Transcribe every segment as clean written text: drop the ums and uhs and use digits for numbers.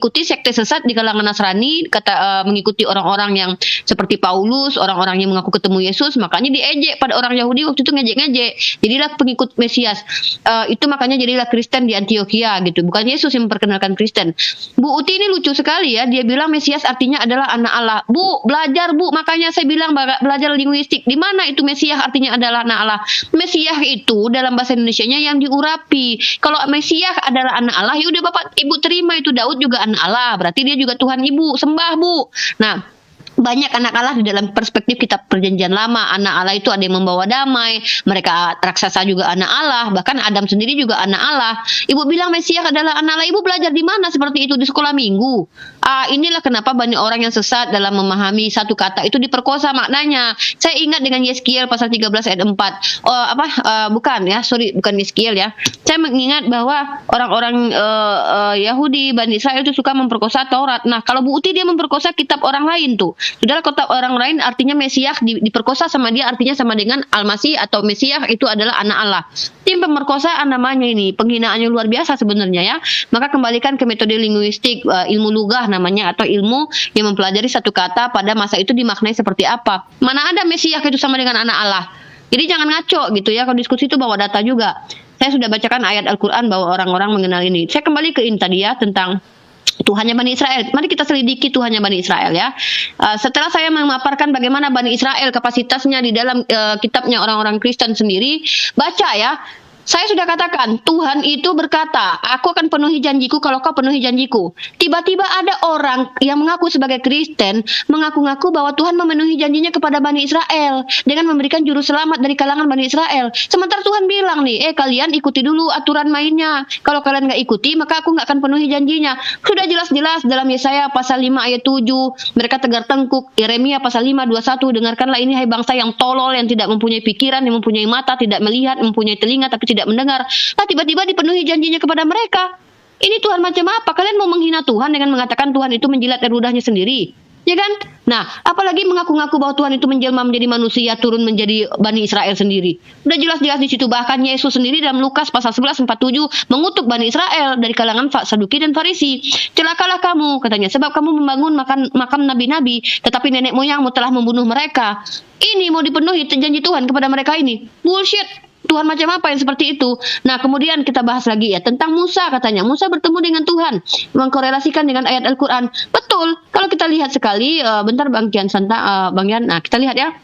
mengikuti sekte sesat di kalangan Nasrani, mengikuti orang-orang yang seperti Paulus, orang-orang yang mengaku ketemu Yesus, makanya diejek pada orang Yahudi waktu itu, ngejek-ngejek. Jadilah pengikut Mesias. Itu makanya jadilah Kristen di Antioquia gitu. Bukan Yesus yang memperkenalkan Kristen. Bu Uti ini lucu sekali ya, dia bilang Mesias artinya adalah anak Allah. Bu, belajar Bu, makanya saya bilang belajar linguistik. Di mana itu Mesias artinya adalah anak Allah? Mesias itu dalam bahasa Indonesianya yang diurapi. Kalau Mesias adalah anak Allah, ya udah Bapak Ibu terima itu, Daud juga anak Allah, berarti dia juga Tuhan Ibu, sembah Bu. Nah, banyak anak Allah di dalam perspektif kitab perjanjian lama. Anak Allah itu ada yang membawa damai, mereka raksasa juga anak Allah, bahkan Adam sendiri juga anak Allah. Ibu bilang Mesias adalah anak Allah, ibu belajar di mana seperti itu? Di sekolah minggu. Inilah kenapa banyak orang yang sesat dalam memahami satu kata itu diperkosa maknanya. Saya ingat dengan Yeskiel pasal 13 ayat 4. Bukan Yeskiel ya. Saya mengingat bahwa orang-orang Yahudi, Bani Israel itu suka memperkosa Taurat. Nah, kalau Bu Uti dia memperkosa kitab orang lain tuh. Sudahlah, kota orang lain artinya Mesias diperkosa sama dia artinya sama dengan Al-Masih atau Mesias itu adalah anak Allah. Tim pemerkosaan namanya ini, penghinaannya luar biasa sebenarnya ya. Maka kembalikan ke metode linguistik, ilmu lugah namanya, atau ilmu yang mempelajari satu kata pada masa itu dimaknai seperti apa. Mana ada Mesias itu sama dengan anak Allah. Jadi jangan ngaco gitu ya, kalau diskusi itu bawa data juga. Saya sudah bacakan ayat Al-Quran bahwa orang-orang mengenal ini. Saya kembali ke ini tadi ya, tentang Tuhannya Bani Israel. Mari kita selidiki Tuhannya Bani Israel ya. Setelah saya memaparkan bagaimana Bani Israel kapasitasnya di dalam kitabnya orang-orang Kristen sendiri, baca ya. Saya sudah katakan, Tuhan itu berkata, aku akan penuhi janjiku kalau kau penuhi janjiku. Tiba-tiba ada orang yang mengaku sebagai Kristen, mengaku-ngaku bahwa Tuhan memenuhi janjinya kepada Bani Israel, dengan memberikan juru selamat dari kalangan Bani Israel. Sementara Tuhan bilang nih, kalian ikuti dulu aturan mainnya. Kalau kalian nggak ikuti, maka aku nggak akan penuhi janjinya. Sudah jelas-jelas dalam Yesaya pasal 5 ayat 7, mereka tegar tengkuk. Yeremia pasal 5, 21, dengarkanlah ini hai bangsa yang tolol, yang tidak mempunyai pikiran, yang mempunyai mata, tidak melihat, mempunyai telinga, tapi tidak mendengar. Nah, tiba-tiba dipenuhi janjinya kepada mereka. Ini Tuhan macam apa? Kalian mau menghina Tuhan dengan mengatakan Tuhan itu menjilat ludahnya sendiri, ya kan? Nah, apalagi mengaku-ngaku bahwa Tuhan itu menjelma menjadi manusia, turun menjadi Bani Israel sendiri. Udah jelas-jelas di situ. Bahkan Yesus sendiri dalam Lukas pasal 11:47 mengutuk Bani Israel dari kalangan Saduki dan Farisi. Celakalah kamu, katanya, sebab kamu membangun makam nabi-nabi, tetapi nenek moyangmu telah membunuh mereka. Ini mau dipenuhi janji Tuhan kepada mereka ini. Bullshit. Tuhan macam apa yang seperti itu? Nah, kemudian kita bahas lagi ya tentang Musa, katanya. Musa bertemu dengan Tuhan, mengkorelasikan dengan ayat Al-Quran. Betul, kalau kita lihat sekali, bentar Bang Kian Bang Yan, nah kita lihat ya.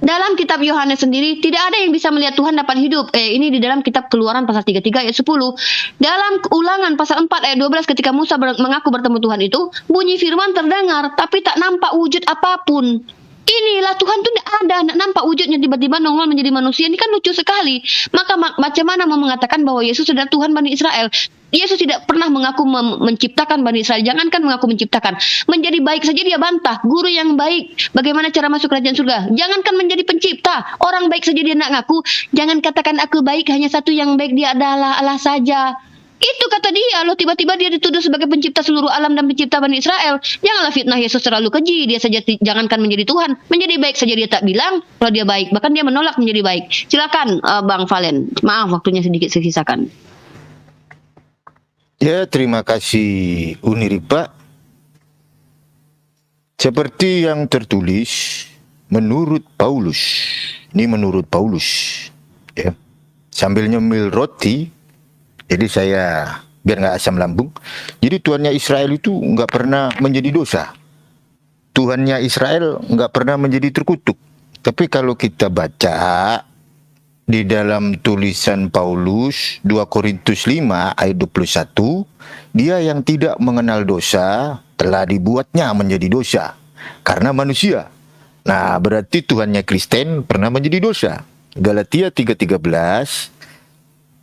Dalam kitab Yohanes sendiri, tidak ada yang bisa melihat Tuhan dapat hidup. Ini di dalam kitab Keluaran pasal 33 ayat 10. Dalam Ulangan pasal 4 ayat 12, ketika Musa mengaku bertemu Tuhan itu, bunyi firman terdengar, tapi tak nampak wujud apapun. Inilah Tuhan tuh ada, nampak wujudnya tiba-tiba nongol menjadi manusia. Ini kan lucu sekali. Maka macam mana mau mengatakan bahwa Yesus adalah Tuhan Bani Israel? Yesus tidak pernah mengaku menciptakan Bani Israel. Jangankan mengaku menciptakan, menjadi baik saja dia bantah. Guru yang baik, bagaimana cara masuk kerajaan surga? Jangankan menjadi pencipta, orang baik saja dia nak ngaku. Jangan katakan aku baik, hanya satu yang baik, dia adalah Allah saja. Itu kata dia loh, tiba-tiba dia dituduh sebagai pencipta seluruh alam dan pencipta Bani Israel. Janganlah fitnah Yesus terlalu keji. Dia saja jangankan menjadi Tuhan, menjadi baik saja dia tak bilang kalau dia baik. Bahkan dia menolak menjadi baik. Silakan Bang Valen. Maaf waktunya sedikit saya sisakan. Ya, terima kasih Uniripa. Seperti yang tertulis menurut Paulus. Ini menurut Paulus. Ya. Sambil nyemil roti. Jadi saya biar nggak asam lambung. Jadi Tuhannya Israel itu nggak pernah menjadi dosa. Tuhannya Israel nggak pernah menjadi terkutuk. Tapi kalau kita baca di dalam tulisan Paulus 2 Korintus 5 ayat 21, dia yang tidak mengenal dosa telah dibuatnya menjadi dosa karena manusia. Nah, berarti Tuhannya Kristen pernah menjadi dosa. Galatia 3:13,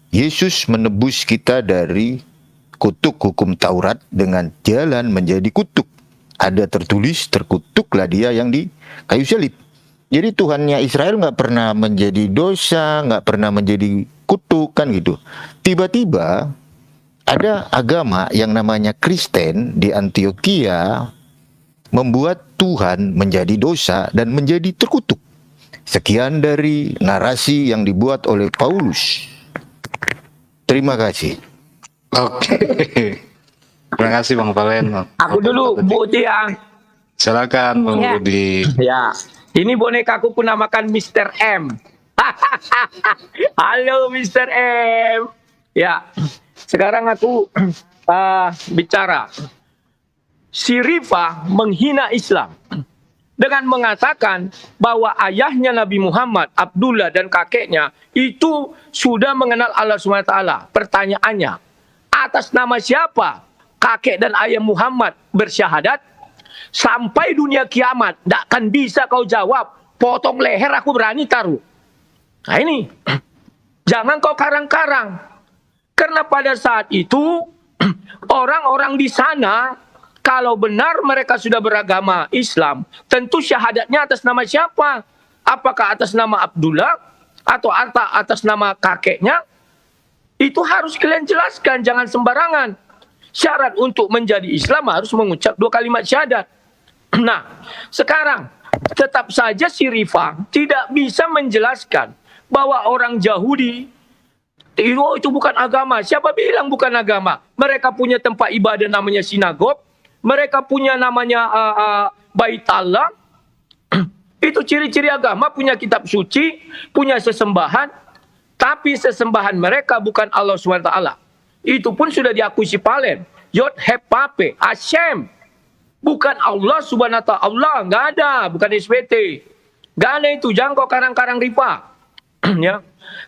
Yesus menebus kita dari kutuk hukum Taurat dengan jalan menjadi kutuk. Ada tertulis, terkutuklah dia yang di kayu salib. Jadi Tuhannya Israel nggak pernah menjadi dosa, nggak pernah menjadi kutuk, kan gitu. Tiba-tiba ada agama yang namanya Kristen di Antioquia membuat Tuhan menjadi dosa dan menjadi terkutuk. Sekian dari narasi yang dibuat oleh Paulus. Terima kasih. Oke. Terima kasih Bang Valen. Aku dulu Bu Tia. Silakan Bang Ya. Budi. Ya, ini boneka aku pun namakan Mr. M. Halo Mr. M. Ya, sekarang aku bicara. Si Rifa menghina Islam dengan mengatakan bahwa ayahnya Nabi Muhammad, Abdullah dan kakeknya itu sudah mengenal Allah SWT. Pertanyaannya, atas nama siapa kakek dan ayah Muhammad bersyahadat? Sampai dunia kiamat, tidak akan bisa kau jawab. Potong leher aku berani taruh. Nah ini, jangan kau karang-karang. Karena pada saat itu, orang-orang di sana, kalau benar mereka sudah beragama Islam, tentu syahadatnya atas nama siapa? Apakah atas nama Abdullah? Atau atas nama kakeknya? Itu harus kalian jelaskan, jangan sembarangan. Syarat untuk menjadi Islam harus mengucap 2 kalimat syahadat. Nah, sekarang tetap saja si Rifa tidak bisa menjelaskan bahwa orang Yahudi itu bukan agama. Siapa bilang bukan agama? Mereka punya tempat ibadah namanya sinagog. Mereka punya namanya Bait Allah. Itu ciri-ciri agama, punya kitab suci, punya sesembahan. Tapi sesembahan mereka bukan Allah SWT. Itu pun sudah diakui si Palen. Yod Hep Pape, Hashem. Bukan Allah Subhanahu wa ta'ala. Allah, nggak ada. Bukan SPT. Nggak ada itu. Jangan kau karang-karang Rifa. Ya.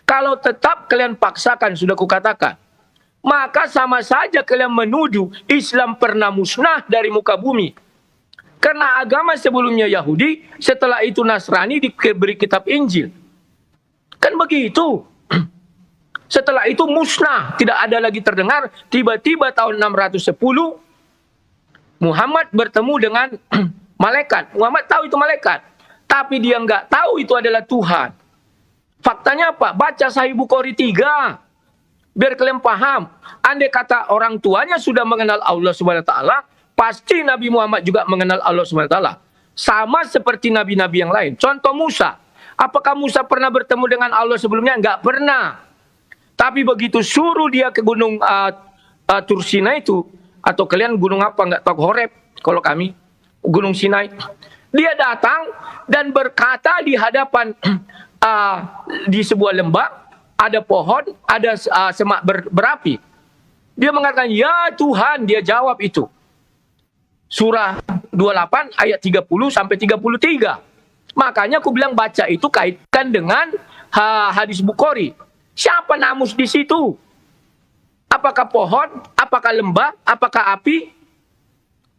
Kalau tetap kalian paksakan, sudah kukatakan, maka sama saja kalian menuduh Islam pernah musnah dari muka bumi. Karena agama sebelumnya Yahudi, setelah itu Nasrani diberi kitab Injil. Kan begitu. Setelah itu musnah, tidak ada lagi terdengar. Tiba-tiba tahun 610, Muhammad bertemu dengan malaikat. Muhammad tahu itu malaikat. Tapi dia nggak tahu itu adalah Tuhan. Faktanya apa? Baca Sahih Bukhari 3. Biar kalian paham. Andai kata orang tuanya sudah mengenal Allah SWT, pasti Nabi Muhammad juga mengenal Allah SWT. Sama seperti nabi-nabi yang lain. Contoh Musa. Apakah Musa pernah bertemu dengan Allah sebelumnya? Nggak pernah. Tapi begitu suruh dia ke gunung Tur Sinai itu, atau kalian gunung apa? Nggak tahu, Horeb. Kalau kami, gunung Sinai. Dia datang dan berkata di hadapan di sebuah lembah, ada pohon, ada semak berapi. Dia mengatakan, ya Tuhan, dia jawab itu. Surah 28 ayat 30 sampai 33. Makanya aku bilang baca itu kaitkan dengan hadis Bukhari. Siapa namus di situ? Apakah pohon? Apakah lembah? Apakah api?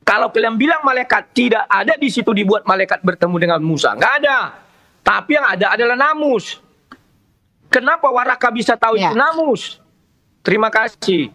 Kalau kalian bilang malaikat, tidak ada di situ dibuat malaikat bertemu dengan Musa. Nggak ada. Tapi yang ada adalah namus. Kenapa Waraka bisa tahu itu namus? Terima kasih.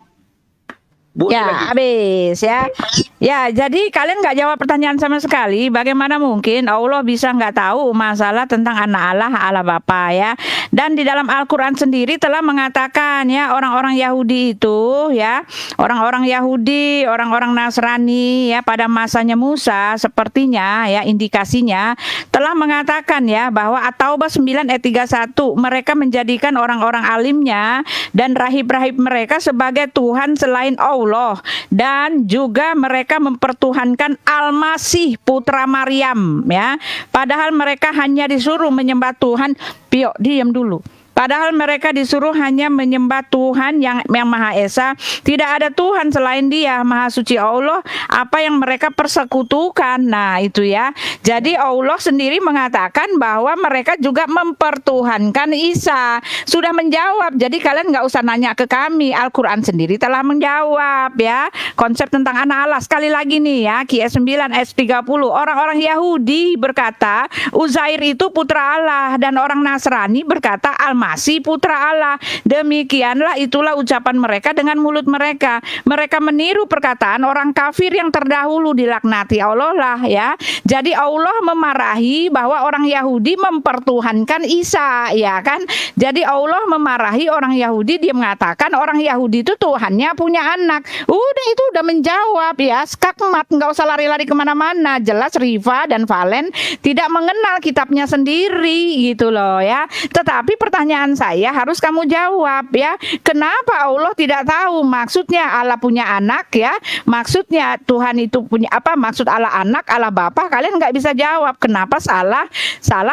Bu, Ya, lagi. habis ya. Ya, jadi kalian nggak jawab pertanyaan sama sekali. Bagaimana mungkin Allah bisa nggak tahu masalah tentang anak Allah, Allah Bapa ya. Dan di dalam Al-Quran sendiri telah mengatakan ya, orang-orang Yahudi itu ya, orang-orang Yahudi, orang-orang Nasrani ya pada masanya Musa sepertinya ya, indikasinya telah mengatakan ya bahwa At-Taubah 9 ayat 31 mereka menjadikan orang-orang alimnya dan rahib-rahib mereka sebagai Tuhan selain Allah, dan juga mereka mempertuhankan Al-Masih putra Maryam ya. Padahal mereka hanya disuruh menyembah Tuhan. Pio, diam dulu. Padahal mereka disuruh hanya menyembah Tuhan yang Maha Esa. Tidak ada Tuhan selain Dia, Maha Suci Allah. Apa yang mereka persekutukan. Nah itu ya. Jadi Allah sendiri mengatakan bahwa mereka juga mempertuhankan Isa. Sudah menjawab. Jadi kalian nggak usah nanya ke kami. Al-Quran sendiri telah menjawab ya. Konsep tentang anak Allah. Sekali lagi nih ya. QS 9 ayat 30. Orang-orang Yahudi berkata Uzair itu putra Allah. Dan orang Nasrani berkata Al-Masih putra Allah. Demikianlah itulah ucapan mereka dengan mulut mereka. Mereka meniru perkataan orang kafir yang terdahulu dilaknati Allah lah ya. Jadi Allah memarahi bahwa orang Yahudi mempertuhankan Isa ya kan. Jadi Allah memarahi orang Yahudi, dia mengatakan orang Yahudi itu Tuhannya punya anak. Udah itu udah menjawab ya. Skakmat, nggak usah lari-lari kemana-mana. Jelas Rifa dan Valen tidak mengenal kitabnya sendiri gitu loh ya. Tetapi pertanyaan pertanyaan saya harus kamu jawab ya. Kenapa Allah tidak tahu maksudnya Allah punya anak ya? Maksudnya Tuhan itu punya apa? Maksud Allah anak, Allah Bapa, kalian nggak bisa jawab. Kenapa salah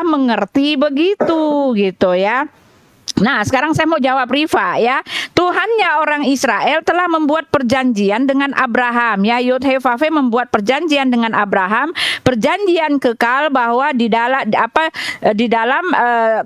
mengerti begitu gitu ya. Nah, sekarang saya mau jawab Rifa ya. Tuhannya orang Israel telah membuat perjanjian dengan Abraham ya. Yod-Heh-Vav-Heh membuat perjanjian dengan Abraham, perjanjian kekal bahwa di dalam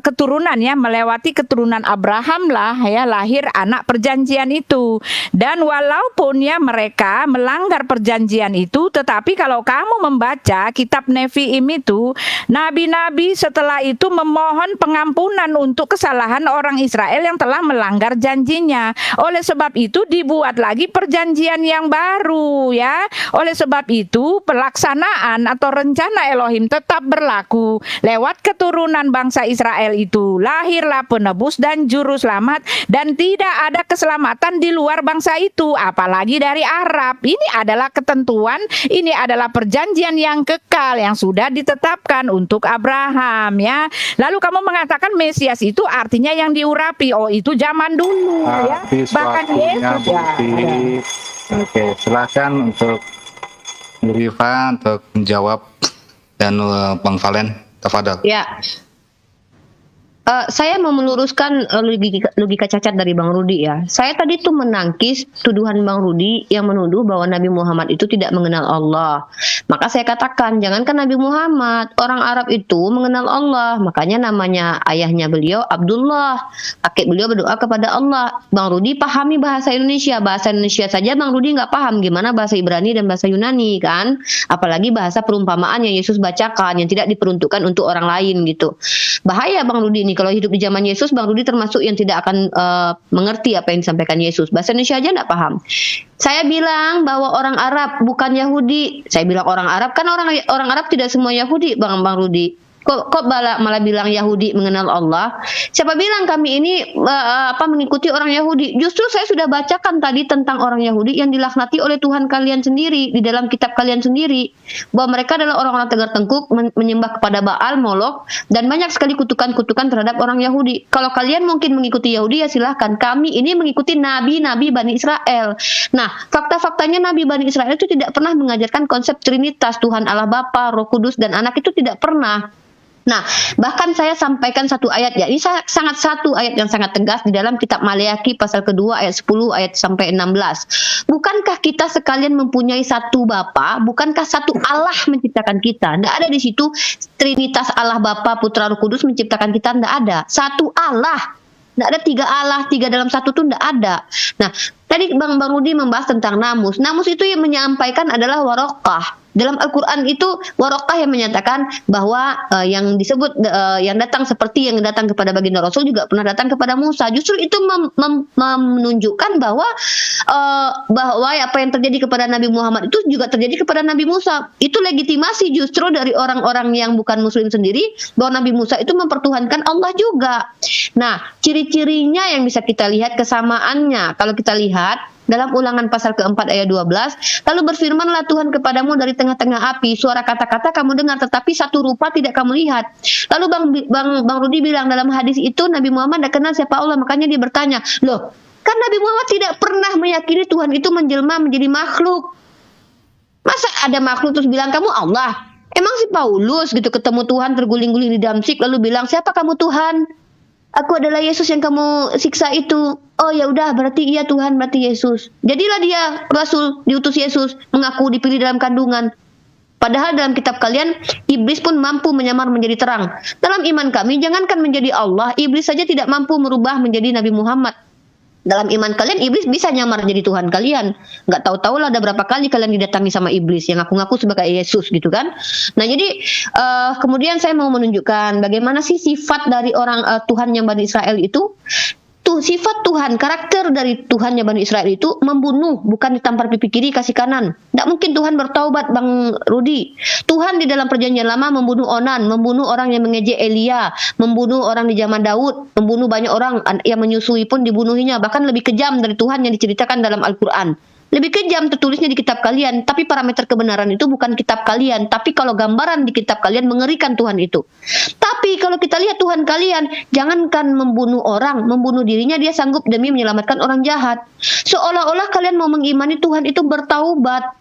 keturunan ya, melewati keturunan Abraham lah ya lahir anak perjanjian itu. Dan walaupun ya mereka melanggar perjanjian itu, tetapi kalau kamu membaca kitab Nevi'im itu, nabi-nabi setelah itu memohon pengampunan untuk kesalahan orang Israel yang telah melanggar janjinya. Oleh sebab itu dibuat lagi perjanjian yang baru ya. Oleh sebab itu pelaksanaan atau rencana Elohim tetap berlaku. Lewat keturunan bangsa Israel itu lahirlah penebus dan juru selamat, dan tidak ada keselamatan di luar bangsa itu, apalagi dari Arab. Ini adalah ketentuan, ini adalah perjanjian yang kekal yang sudah ditetapkan untuk Abraham ya. Lalu kamu mengatakan Mesias itu artinya yang diurapi. Oh, itu zaman dulu ya. Habis Bahkan waktunya, Yesus Bu ya. Siti. Oke, silakan untuk Bu Rifa untuk menjawab, dan Bang Valen, tafadhol. Ya. Saya mau meluruskan logika cacat dari Bang Rudi ya. Saya tadi tuh menangkis tuduhan Bang Rudi yang menuduh bahwa Nabi Muhammad itu tidak mengenal Allah. Maka saya katakan, jangankan Nabi Muhammad, orang Arab itu mengenal Allah. Makanya namanya ayahnya beliau Abdullah. Kakek beliau berdoa kepada Allah. Bang Rudi pahami bahasa Indonesia. Bahasa Indonesia saja Bang Rudi nggak paham. Gimana bahasa Ibrani dan bahasa Yunani kan? Apalagi bahasa perumpamaan yang Yesus bacakan, yang tidak diperuntukkan untuk orang lain gitu. Bahaya Bang Rudi ini. Kalau hidup di zaman Yesus, Bang Rudi termasuk yang tidak akan mengerti apa yang disampaikan Yesus. Bahasa Indonesia aja nggak paham. Saya bilang bahwa orang Arab bukan Yahudi. Saya bilang orang Arab, kan orang Arab tidak semua Yahudi, Bang Rudi. Kok malah bilang Yahudi mengenal Allah? Siapa bilang kami ini mengikuti orang Yahudi? Justru saya sudah bacakan tadi tentang orang Yahudi yang dilaknati oleh Tuhan kalian sendiri di dalam kitab kalian sendiri, bahwa mereka adalah orang-orang tegar tengkuk, menyembah kepada Baal, Molok, dan banyak sekali kutukan-kutukan terhadap orang Yahudi. Kalau kalian mungkin mengikuti Yahudi ya silahkan. Kami ini mengikuti nabi-nabi Bani Israel. Nah, fakta-faktanya nabi Bani Israel itu tidak pernah mengajarkan konsep Trinitas, Tuhan Allah Bapa, Roh Kudus, dan Anak, itu tidak pernah. Nah, bahkan saya sampaikan satu ayat ya. Ini sangat satu ayat yang sangat tegas di dalam kitab Maleakhi pasal kedua ayat 10 ayat sampai 16. Bukankah kita sekalian mempunyai satu Bapa? Bukankah satu Allah menciptakan kita? Tidak ada di situ Trinitas Allah Bapa, Putra, Roh Kudus menciptakan kita. Tidak ada. Satu Allah. Tidak ada tiga Allah, tiga dalam satu itu tidak ada. Nah, tadi Bang Rudi membahas tentang namus. Namus itu yang menyampaikan adalah Warokah. Dalam Al-Quran itu Warokah yang menyatakan bahwa yang disebut yang datang seperti yang datang kepada baginda Rasul juga pernah datang kepada Musa. Justru itu menunjukkan bahwa apa yang terjadi kepada Nabi Muhammad itu juga terjadi kepada Nabi Musa. Itu legitimasi justru dari orang-orang yang bukan Muslim sendiri bahwa Nabi Musa itu mempertuhankan Allah juga. Nah, ciri-cirinya yang bisa kita lihat kesamaannya. Kalau kita lihat dalam Ulangan pasal keempat ayat 12, lalu berfirmanlah Tuhan kepadamu dari tengah-tengah api, suara kata-kata kamu dengar, tetapi satu rupa tidak kamu lihat. Lalu Bang Rudi bilang dalam hadis itu Nabi Muhammad tidak kenal siapa Allah, makanya dia bertanya, loh kan Nabi Muhammad tidak pernah meyakini Tuhan itu menjelma menjadi makhluk. Masa ada makhluk terus bilang kamu Allah? Emang si Paulus gitu ketemu Tuhan terguling-guling di Damsyik lalu bilang siapa kamu Tuhan? Aku adalah Yesus yang kamu siksa itu. Oh ya udah, berarti iya Tuhan, berarti Yesus. Jadilah dia Rasul, diutus Yesus, mengaku dipilih dalam kandungan. Padahal dalam kitab kalian, iblis pun mampu menyamar menjadi terang. Dalam iman kami, jangankan menjadi Allah, iblis saja tidak mampu merubah menjadi Nabi Muhammad. Dalam iman kalian, iblis bisa nyamar jadi Tuhan kalian. Nggak tahu-tahu lah ada berapa kali kalian didatangi sama iblis yang ngaku-ngaku sebagai Yesus gitu kan. Nah jadi kemudian saya mau menunjukkan bagaimana sih sifat dari orang Tuhan yang Bani Israel itu. Sifat Tuhan, karakter dari Tuhannya Bani Israel itu membunuh, bukan ditampar pipi kiri kasih kanan. Tidak mungkin Tuhan bertaubat, Bang Rudi. Tuhan di dalam perjanjian lama membunuh Onan, membunuh orang yang mengejek Elia, membunuh orang di zaman Daud, membunuh banyak orang yang menyusui pun dibunuhinya, bahkan lebih kejam dari Tuhan yang diceritakan dalam Al-Quran. Lebih kejam tertulisnya di kitab kalian, tapi parameter kebenaran itu bukan kitab kalian, tapi kalau gambaran di kitab kalian mengerikan Tuhan itu. Tapi kalau kita lihat Tuhan kalian, jangankan membunuh orang, membunuh dirinya dia sanggup demi menyelamatkan orang jahat. Seolah-olah kalian mau mengimani Tuhan itu bertaubat.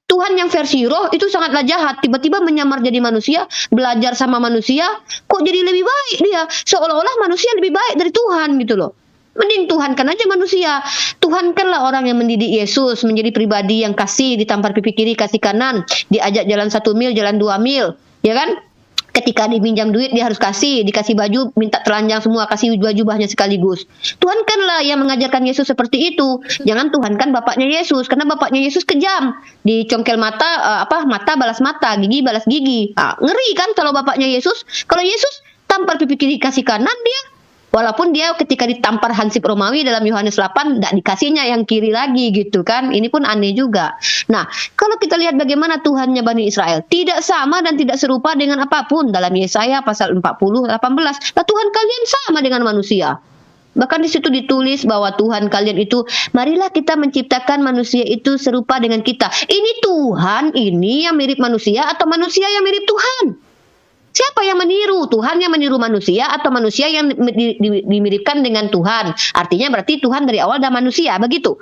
Tuhan yang versi roh itu sangatlah jahat, tiba-tiba menyamar jadi manusia, belajar sama manusia, kok jadi lebih baik dia, seolah-olah manusia lebih baik dari Tuhan gitu loh. Mending Tuhankan aja manusia. Tuhankanlah orang yang mendidik Yesus menjadi pribadi yang kasih, ditampar pipi kiri, kasih kanan, diajak jalan 1 mil, jalan 2 mil, ya kan? Ketika dipinjam duit dia harus kasih, dikasih baju minta telanjang semua, kasih jubahnya sekaligus. Tuhankanlah yang mengajarkan Yesus seperti itu. Jangan tuhankan bapaknya Yesus, karena bapaknya Yesus kejam. Dicongkel mata, mata balas mata, gigi balas gigi. Ngeri kan kalau bapaknya Yesus? Kalau Yesus tampar pipi kiri kasih kanan dia. Walaupun dia ketika ditampar Hansip Romawi dalam Yohanes 8 tidak dikasihnya yang kiri lagi gitu kan. Ini pun aneh juga. Nah, kalau kita lihat bagaimana Tuhannya Bani Israel, tidak sama dan tidak serupa dengan apapun dalam Yesaya pasal 40 18. Nah, Tuhan kalian sama dengan manusia. Bahkan di situ ditulis bahwa Tuhan kalian itu, marilah kita menciptakan manusia itu serupa dengan kita. Ini Tuhan ini yang mirip manusia atau manusia yang mirip Tuhan? Siapa yang meniru? Tuhan yang meniru manusia atau manusia yang dimiripkan dengan Tuhan? Artinya berarti Tuhan dari awal dah manusia, begitu.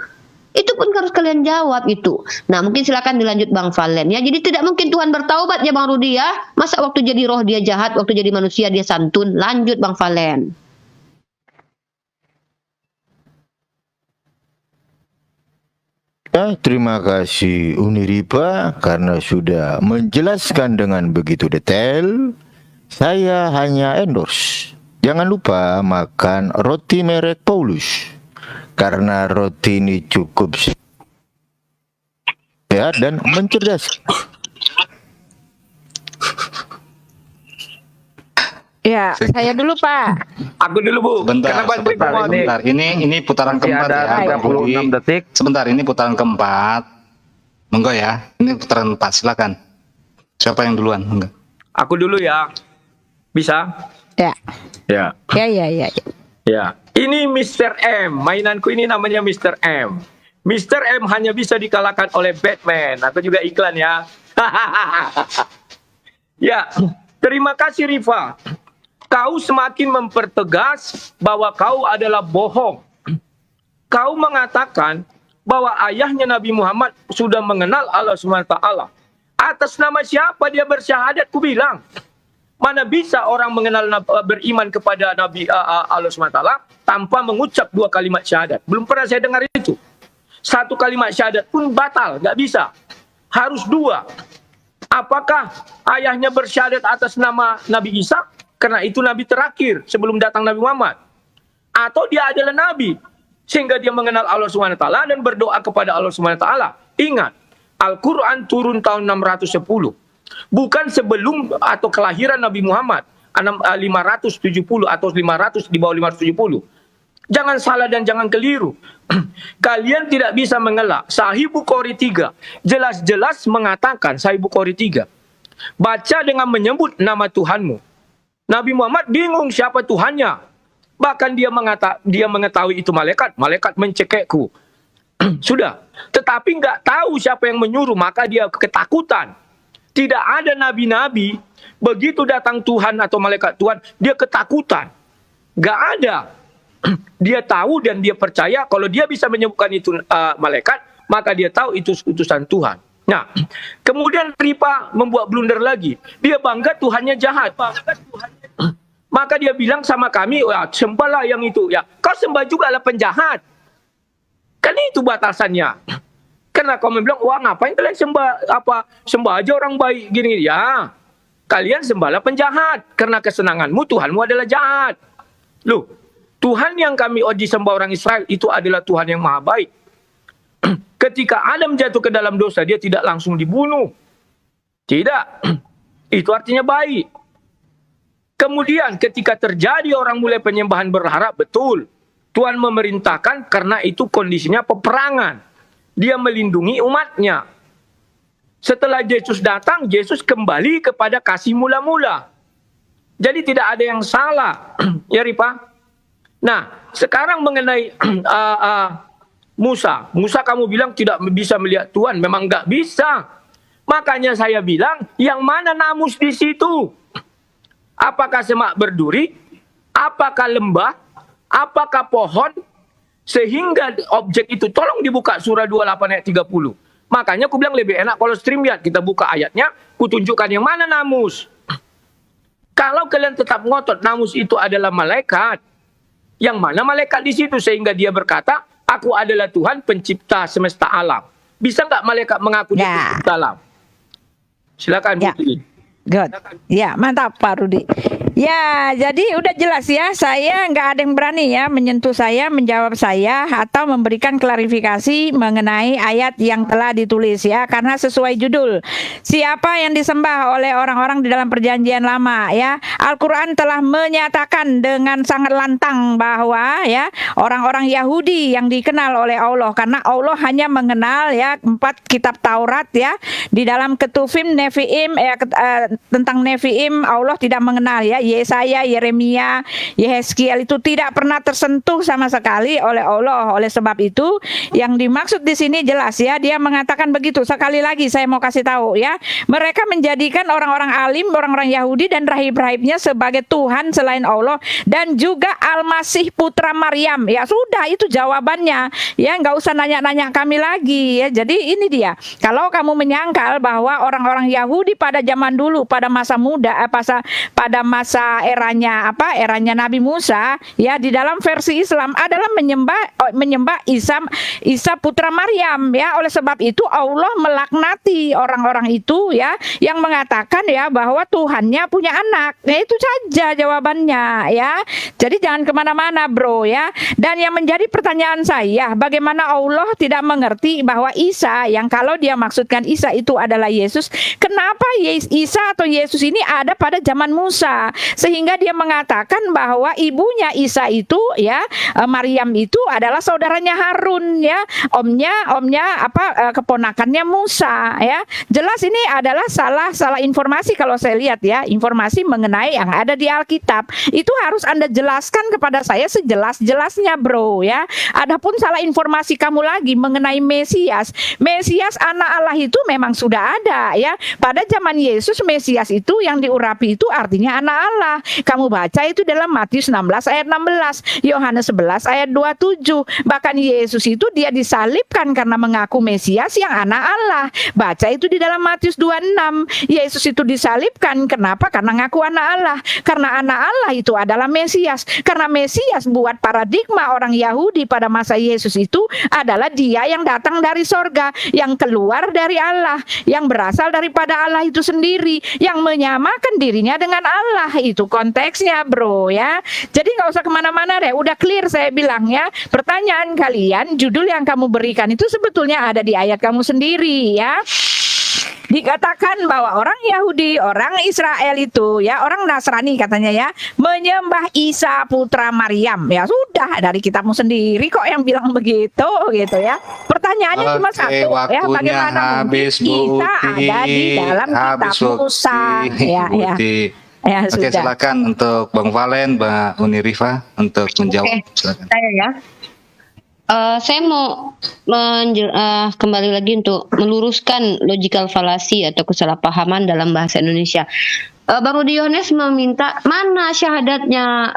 Itu pun harus kalian jawab itu. Nah, mungkin silakan dilanjut Bang Valen ya. Jadi tidak mungkin Tuhan bertaubat ya Bang Rudi ya. Masa waktu jadi roh dia jahat, waktu jadi manusia dia santun. Lanjut Bang Valen. Ya, terima kasih Uniripa karena sudah menjelaskan dengan begitu detail. Saya hanya endorse. Jangan lupa makan roti merek Paulus. Karena roti ini cukup sehat dan mencerdaskan. Ya, saya dulu Pak. Aku dulu Bu. Sebentar, ini putaran Masih keempat ada ya. 36 Budi. detik. Sebentar, ini putaran keempat. Monggo ya, ini putaran 4, silakan. Siapa yang duluan? Enggak. Aku dulu ya. Bisa? Ya. Ya. Ya. Ya. Ini Mr. M. Mainanku ini namanya Mr. M. Mr. M hanya bisa dikalahkan oleh Batman. Aku juga iklan ya. Ya. Terima kasih Rifa. Kau semakin mempertegas bahwa kau adalah bohong. Kau mengatakan bahwa ayahnya Nabi Muhammad sudah mengenal Allah SWT. Atas nama siapa dia bersyahadat? Ku bilang. Mana bisa orang mengenal beriman kepada Nabi Allah SWT tanpa mengucap 2 kalimat syahadat? Belum pernah saya dengar itu. 1 kalimat syahadat pun batal, nggak bisa. Harus 2. Apakah ayahnya bersyahadat atas nama Nabi Isa? Karena itu Nabi terakhir sebelum datang Nabi Muhammad. Atau dia adalah Nabi sehingga dia mengenal Allah SWT dan berdoa kepada Allah SWT. Ingat, Al-Quran turun tahun 610. Bukan sebelum atau kelahiran Nabi Muhammad 570 atau 500 di bawah 570. Jangan salah dan jangan keliru. Kalian tidak bisa mengelak. Sahih Bukhari 3 jelas-jelas mengatakan, Sahih Bukhari 3, baca dengan menyebut nama Tuhanmu. Nabi Muhammad bingung siapa Tuhannya. Bahkan dia mengetahui itu malaikat mencekekku. Sudah. Tetapi nggak tahu siapa yang menyuruh, maka dia ketakutan. Tidak ada nabi-nabi, begitu datang Tuhan atau malaikat Tuhan, dia ketakutan. Gak ada. Dia tahu dan dia percaya kalau dia bisa menyebutkan itu malaikat, maka dia tahu itu utusan Tuhan. Nah, kemudian Ripa membuat blunder lagi. Dia bangga Tuhannya jahat. Maka dia bilang sama kami, sembahlah yang itu. Ya, kau sembah juga lah penjahat. Kan itu batasannya. Karena kau bilang, wah ngapain kalian sembah aja orang baik gini. Ya, kalian sembahlah penjahat. Karena kesenanganmu Tuhanmu adalah jahat. Loh, Tuhan yang kami disembah orang Israel itu adalah Tuhan yang maha baik. Ketika Adam jatuh ke dalam dosa, dia tidak langsung dibunuh. Tidak. Itu artinya baik. Kemudian ketika terjadi orang mulai penyembahan berharap, betul. Tuhan memerintahkan karena itu kondisinya peperangan. Dia melindungi umatnya. Setelah Yesus datang, Yesus kembali kepada kasih mula-mula. Jadi tidak ada yang salah. Ya Ripa? Nah, sekarang mengenai Musa. Musa kamu bilang tidak bisa melihat Tuhan. Memang nggak bisa. Makanya saya bilang, yang mana namus di situ? Apakah semak berduri? Apakah lembah? Apakah pohon? Sehingga objek itu, tolong dibuka surah 28 ayat 30. Makanya aku bilang lebih enak kalau StreamYard. Kita buka ayatnya, kutunjukkan yang mana namus. Kalau kalian tetap ngotot namus itu adalah malaikat, yang mana malaikat di situ sehingga dia berkata, aku adalah Tuhan pencipta semesta alam. Bisa nggak malaikat mengaku dia pencipta alam? Silakan Ya. Putri. Good. Ya, mantap Pak Rudi. Ya, jadi udah jelas ya, saya nggak ada yang berani ya menyentuh saya, menjawab saya, atau memberikan klarifikasi mengenai ayat yang telah ditulis ya, karena sesuai judul. Siapa yang disembah oleh orang-orang di dalam perjanjian lama ya, Al-Quran telah menyatakan dengan sangat lantang bahwa ya, orang-orang Yahudi yang dikenal oleh Allah, karena Allah hanya mengenal ya 4 kitab Taurat ya, di dalam Ketuvim, Neviim, tentang Neviim Allah tidak mengenal ya. Yesaya, Yeremia, Yehezkiel itu tidak pernah tersentuh sama sekali oleh Allah. Oleh sebab itu yang dimaksud di sini jelas ya, dia mengatakan begitu. Sekali lagi saya mau kasih tahu ya, mereka menjadikan orang-orang alim, orang-orang Yahudi dan rahib-rahibnya sebagai Tuhan selain Allah, dan juga Al-Masih putra Maryam. Ya sudah, itu jawabannya ya, nggak usah nanya-nanya kami lagi ya. Jadi ini dia, kalau kamu menyangkal bahwa orang-orang Yahudi pada zaman dulu, pada masa muda, pada masa eranya Nabi Musa ya, di dalam versi Islam adalah menyembah Isa putra Maryam ya. Oleh sebab itu Allah melaknati orang-orang itu ya, yang mengatakan ya bahwa Tuhannya punya anak. Ya itu saja jawabannya ya. Jadi jangan kemana-mana bro ya. Dan yang menjadi pertanyaan saya, bagaimana Allah tidak mengerti bahwa Isa, yang kalau dia maksudkan Isa itu adalah Yesus, kenapa Isa atau Yesus ini ada pada zaman Musa, sehingga dia mengatakan bahwa ibunya Isa itu ya, Maryam itu adalah saudaranya Harun ya, omnya keponakannya Musa ya. Jelas ini adalah salah informasi kalau saya lihat ya, informasi mengenai yang ada di Alkitab itu harus Anda jelaskan kepada saya sejelas-jelasnya bro ya. Adapun salah informasi kamu lagi mengenai Mesias anak Allah itu memang sudah ada ya. Pada zaman Yesus, Mesias itu yang diurapi itu artinya anak Allah. Kamu baca itu dalam Matius 16 ayat 16, Yohanes 11 ayat 27. Bahkan Yesus itu dia disalibkan karena mengaku Mesias yang anak Allah. Baca itu di dalam Matius 26. Yesus itu disalibkan kenapa? Karena ngaku anak Allah. Karena anak Allah itu adalah Mesias. Karena Mesias buat paradigma orang Yahudi pada masa Yesus itu adalah dia yang datang dari sorga, yang keluar dari Allah, yang berasal daripada Allah itu sendiri, yang menyamakan dirinya dengan Allah. Itu konteksnya bro ya. Jadi nggak usah kemana-mana deh, udah clear saya bilang ya. Pertanyaan kalian, judul yang kamu berikan itu sebetulnya ada di ayat kamu sendiri ya. Dikatakan bahwa orang Yahudi, orang Israel itu ya, orang Nasrani katanya ya, menyembah Isa putra Maryam. Ya sudah, dari kitabmu sendiri kok yang bilang begitu gitu ya. Pertanyaannya cuma satu ya, bagaimana mungkin Isa ada di dalam kitab Musa ya. Ya, Oke, silakan untuk Bang Valen, Mbak Unirifa untuk menjawab. Silakan. Saya ya. Saya mau kembali lagi untuk meluruskan logical fallacy atau kesalahpahaman dalam bahasa Indonesia. Bang Rudi Yohanes meminta mana syahadatnya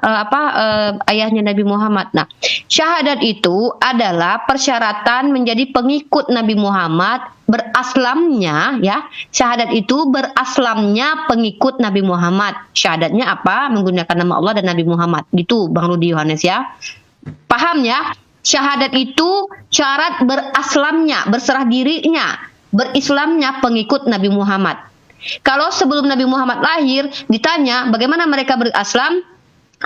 ayahnya Nabi Muhammad. Nah, syahadat itu adalah persyaratan menjadi pengikut Nabi Muhammad, beraslamnya ya. Syahadat itu beraslamnya pengikut Nabi Muhammad. Syahadatnya apa? Menggunakan nama Allah dan Nabi Muhammad. Gitu Bang Rudi Yohanes ya. Paham ya? Syahadat itu syarat beraslamnya, berserah dirinya, berislamnya pengikut Nabi Muhammad. Kalau sebelum Nabi Muhammad lahir ditanya bagaimana mereka beraslam,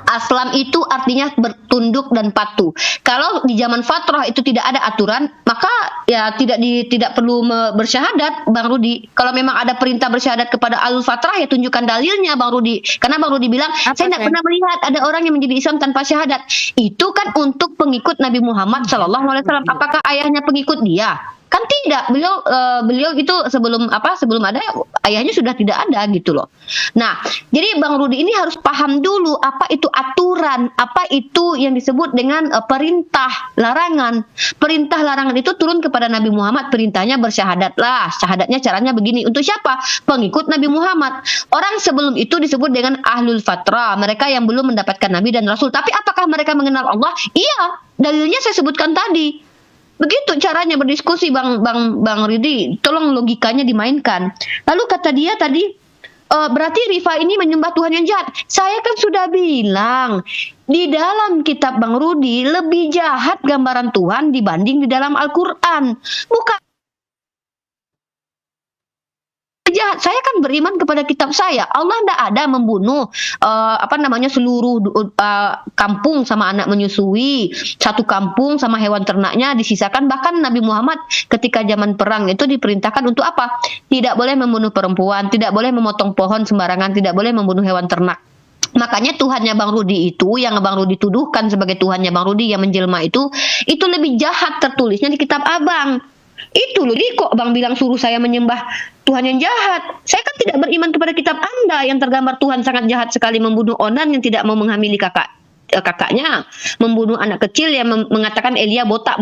aslam itu artinya bertunduk dan patuh. Kalau di zaman fatrah itu tidak ada aturan, maka ya tidak perlu bersyahadat Bang Rudi. Kalau memang ada perintah bersyahadat kepada alul fatrah, ya tunjukkan dalilnya Bang Rudi. Karena Bang Rudi bilang saya tidak pernah melihat ada orang yang menjadi Islam tanpa syahadat. Itu kan untuk pengikut Nabi Muhammad SAW. Apakah ayahnya pengikut dia? Kan tidak, beliau itu sebelum ada ayahnya sudah tidak ada gitu loh. Nah, jadi Bang Rudi ini harus paham dulu apa itu aturan, apa itu yang disebut dengan perintah, larangan. Perintah larangan itu turun kepada Nabi Muhammad, perintahnya bersyahadatlah. Syahadatnya caranya begini. Untuk siapa? Pengikut Nabi Muhammad. Orang sebelum itu disebut dengan ahlul fatrah, mereka yang belum mendapatkan Nabi dan Rasul. Tapi apakah mereka mengenal Allah? Iya, dalilnya saya sebutkan tadi. Begitu caranya berdiskusi Bang Rudi. Tolong logikanya dimainkan. Lalu kata dia tadi, berarti Rifa ini menyembah Tuhan yang jahat. Saya kan sudah bilang di dalam kitab Bang Rudi lebih jahat gambaran Tuhan dibanding di dalam Al-Quran. Bukan jahat. Saya kan beriman kepada kitab saya. Allah tidak ada membunuh seluruh kampung sama anak menyusui, satu kampung sama hewan ternaknya disisakan. Bahkan Nabi Muhammad ketika zaman perang itu diperintahkan untuk apa? Tidak boleh membunuh perempuan, tidak boleh memotong pohon sembarangan, tidak boleh membunuh hewan ternak. Makanya Tuhannya Bang Rudi itu, yang Bang Rudi tuduhkan sebagai Tuhannya Bang Rudi yang menjelma itu lebih jahat tertulisnya di kitab Abang. Itu loh, kok Bang bilang suruh saya menyembah Tuhan yang jahat. Saya kan tidak beriman kepada kitab Anda yang tergambar Tuhan sangat jahat sekali, membunuh onan yang tidak mau menghamili kakaknya, membunuh anak kecil yang mengatakan Elia botak.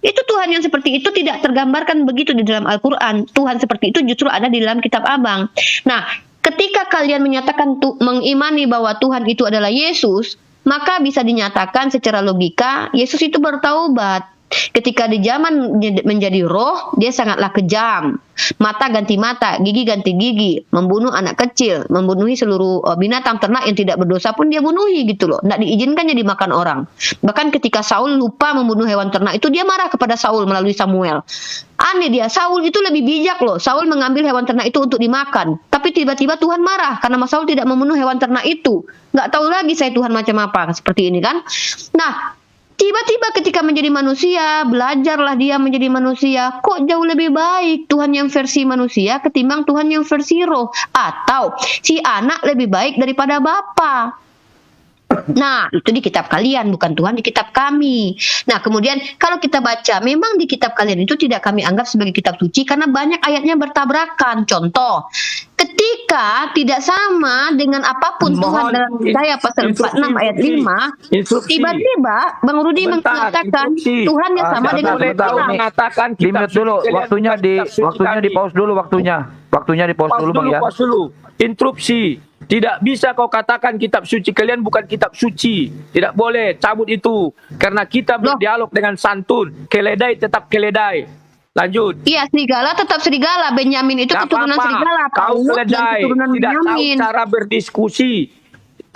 Itu Tuhan yang seperti itu tidak tergambarkan begitu di dalam Al-Quran. Tuhan seperti itu justru ada di dalam kitab Abang. Nah, ketika kalian menyatakan mengimani bahwa Tuhan itu adalah Yesus, maka bisa dinyatakan secara logika Yesus itu bertaubat. Ketika di zaman menjadi roh, dia sangatlah kejam. Mata ganti mata, gigi ganti gigi, membunuh anak kecil, membunuhi seluruh binatang ternak yang tidak berdosa pun dia bunuhi gitu loh. Tidak diizinkannya dimakan orang. Bahkan ketika Saul lupa membunuh hewan ternak itu, dia marah kepada Saul melalui Samuel. Aneh dia, Saul itu lebih bijak loh. Saul mengambil hewan ternak itu untuk dimakan. Tapi tiba-tiba Tuhan marah karena Saul tidak membunuh hewan ternak itu. Nggak tahu lagi saya Tuhan macam apa, seperti ini kan. Nah, tiba-tiba ketika menjadi manusia, belajarlah dia menjadi manusia. Kok jauh lebih baik Tuhan yang versi manusia ketimbang Tuhan yang versi roh? Atau si anak lebih baik daripada bapa? Nah, itu di kitab kalian, bukan Tuhan di kitab kami. Nah, kemudian kalau kita baca, memang di kitab kalian itu tidak kami anggap sebagai kitab suci karena banyak ayatnya bertabrakan. Contoh, ketika tidak sama dengan apapun Tuhan dalam Yesaya pasal 46 ayat 5, tiba-tiba Bang Rudi mengatakan Tuhan yang sama dengan mengatakan limit dulu, waktunya di pause dulu waktunya di pause dulu Bang ya. Interupsi. Tidak bisa kau katakan kitab suci kalian bukan kitab suci. Tidak boleh, cabut itu. Karena kita berdialog dengan santun. Keledai tetap keledai. Lanjut. Iya, serigala tetap serigala. Benyamin itu keturunan serigala. Kau keledai. Tidak tahu cara berdiskusi.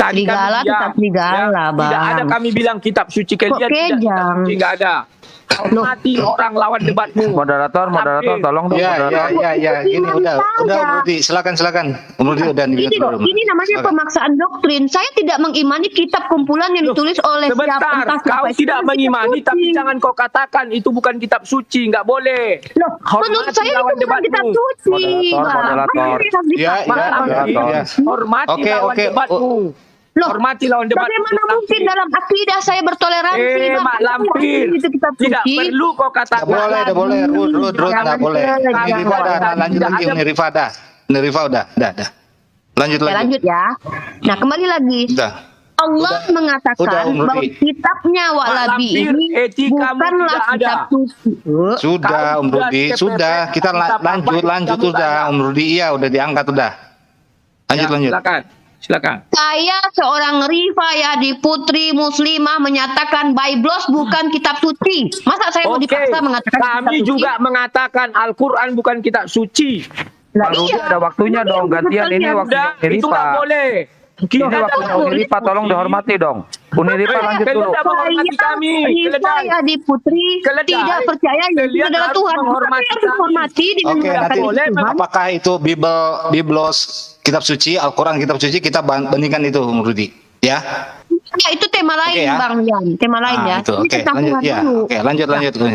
Tadi serigala tetap serigala, Bang. Tidak ada kami bilang kitab suci kalian. Tidak ada. Hormati orang lawan debatmu. Moderator, tolong dong. Ya. Ini udah Om Rudi, silakan. Om Rudi udah ini namanya pemaksaan doktrin. Saya tidak mengimani kitab kumpulan yang ditulis oleh siapa. Kau tidak mengimani, tapi jangan kau katakan itu bukan kitab suci. Nggak boleh. Menurut saya itu bukan kitab suci. Hormati lawan debatmu. Hormati lawan debat. Bagaimana mungkin dalam akidah saya bertoleransi? Mak Lampir. Tidak perlu kau katakan. Tidak boleh. Ruth, tidak boleh. Rifa dah, lanjut lagi. Rifa udah. Lanjut ya. Nah, kembali lagi. Allah mengatakan bahwa kitabnya Walabi ini bukanlah kitab suci. Sudah, Om Rudi. Sudah. Kita lanjut sudah. Om Rudi, iya udah diangkat udah. Lanjut. Silakan. Saya seorang Rifa Yadi Putri Muslimah menyatakan Biblos bukan kitab suci. Masa saya mau dipaksa mengatakan kami juga mengatakan Al-Quran bukan kitab suci. Ada waktunya dong, gantian ini waktunya Rifa. Itu nggak boleh. Ini waktunya Unirifa, tolong dihormati dong. Unirifa lanjut dulu. Rifa Yadi Putri tidak percaya Yesus adalah Tuhan. Menghormati dengan apakah itu Biblos kitab suci, Al-Quran kitab suci, kita bandingkan itu, Rudi. Ya. Ya, itu tema lain, Bang Yan. Tema lain ya. Lanjut,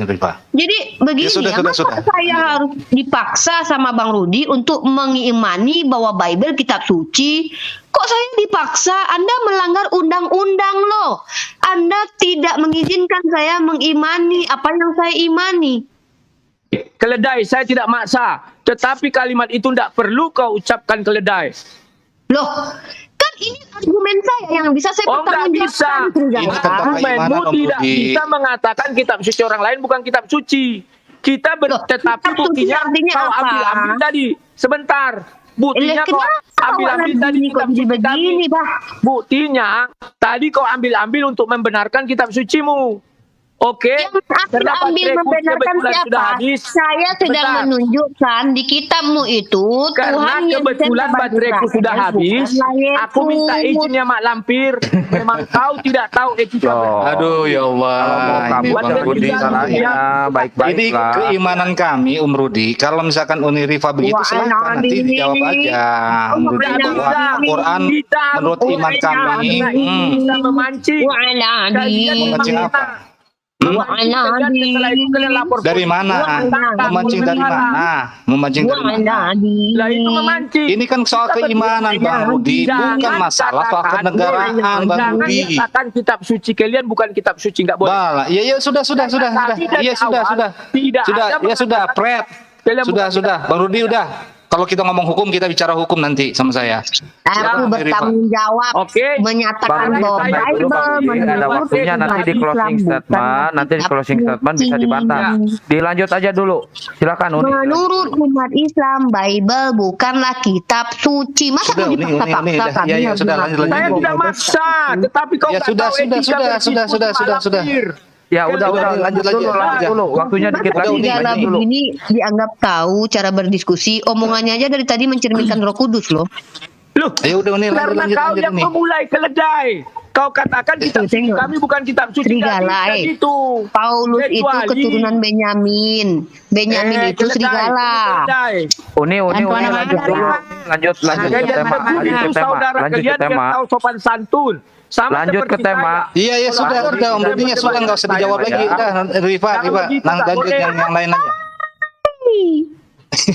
Rifa. Jadi begini, masa saya harus dipaksa sama Bang Rudi untuk mengimani bahwa Bible kitab suci? Kok saya dipaksa? Anda melanggar undang-undang loh. Anda tidak mengizinkan saya mengimani apa yang saya imani. Keledai, saya tidak maksa. Tetapi kalimat itu tidak perlu kau ucapkan keledai. Loh, kan ini argumen saya yang bisa saya Oh, nggak bisa. pertanggungjawabkan. Ini tentang Argumenmu keimanan, Om tidak Budi. bisa mengatakan kitab suci orang lain bukan kitab suci. Kita Loh, tetapi kitab suci buktinya artinya kau apa? ambil tadi. Sebentar. Buktinya kau Kenapa ambil awak tadi begini kitab kok jadi suci begini, kami. Bah? Buktinya tadi kau ambil untuk membenarkan kitab sucimu. Oke, Yang terdapat ambil reku membenarkan kebetulan sudah siapa? habis. Saya sedang Sebentar. menunjukkan di kitabmu itu Karena Tuhan yang kebetulan disembah bateraiku Israel, sudah habis, bukanlah aku minta Yesus. izin ya Mak Lampir. Memang kau tidak tahu etika. Loh. Aduh ya Allah. Kalau mau Ini kabur Bang jangan Rudi, salahnya baik-baik Ini lah. keimanan kami, Om Rudi. Kalau misalkan Uni Rifa begitu, Wah, silahkan nanti Nabi. dijawab aja. Om Oh, Rudi, Nabi. bahwa Al-Quran Kita menurut iman kami. bisa memancing. Wa'ala Kalian Nabi. Memancing memang apa? Wa'ala Nabi. Setelah itu kalian lapor Dari polisi. mana? Memancing dari mana? Memancing dari mana? Wa'ala Nabi. Lah itu memancing. Ini kan soal keimanan, Bang Rudi, bukan masalah faktor negaraan, Bang Jangan Rudi. katakan kitab suci kalian bukan kitab suci, nggak boleh. Bala, ya sudah. Iya sudah. Tidak Sudah, ada ya sudah, Pret. Kalian Sudah, Bang Rudi udah. Kalau kita ngomong hukum, kita bicara hukum nanti sama saya. Aku bertanggung jawab Oke. menyatakan Bang, bahwa saya dulu, Bible Bang Rudi, ada menurut waktunya nanti di Islam closing bukan statement, nanti di kitab closing statement bisa suci. dibantah. Dilanjut aja dulu. Silakan Uni. Menurut umat Islam, Bible bukanlah kitab suci. Masa Sudah, mau Uni, dipaksa-paksa dah. kami Ya, harus sudah, mengaku? lanjut. Saya tidak maksa, tetapi kau Ya, nggak sudah, tahu sudah, etika sudah, berdiskusi sudah. Malampir. Ya udah Lanjut dulu, lanjut dulu. Waktunya dikit Masa lagi. serigala Lanjut dulu. begini dianggap tahu cara berdiskusi? Omongannya aja dari tadi mencerminkan Roh Kudus loh. Loh, Ya udah, Uni, karena kau yang nih. memulai keledai. Kau katakan kitab suci tengok. kami bukan kitab suci. Serigala, nggak bisa gitu. Paulus itu Kecuali- keturunan Benyamin. Benyamin itu keledai, serigala. keledai. Uni lanjut dulu. Lanjut ke tema. Lanjut ke tema. Tahu sopan santun. Sama Lanjut ke seperti tema. saya. Iya, sudah, Om Rudi, ya sudah, nggak usah dijawab lagi. Udah, Rifa, lanjut yang lain aja.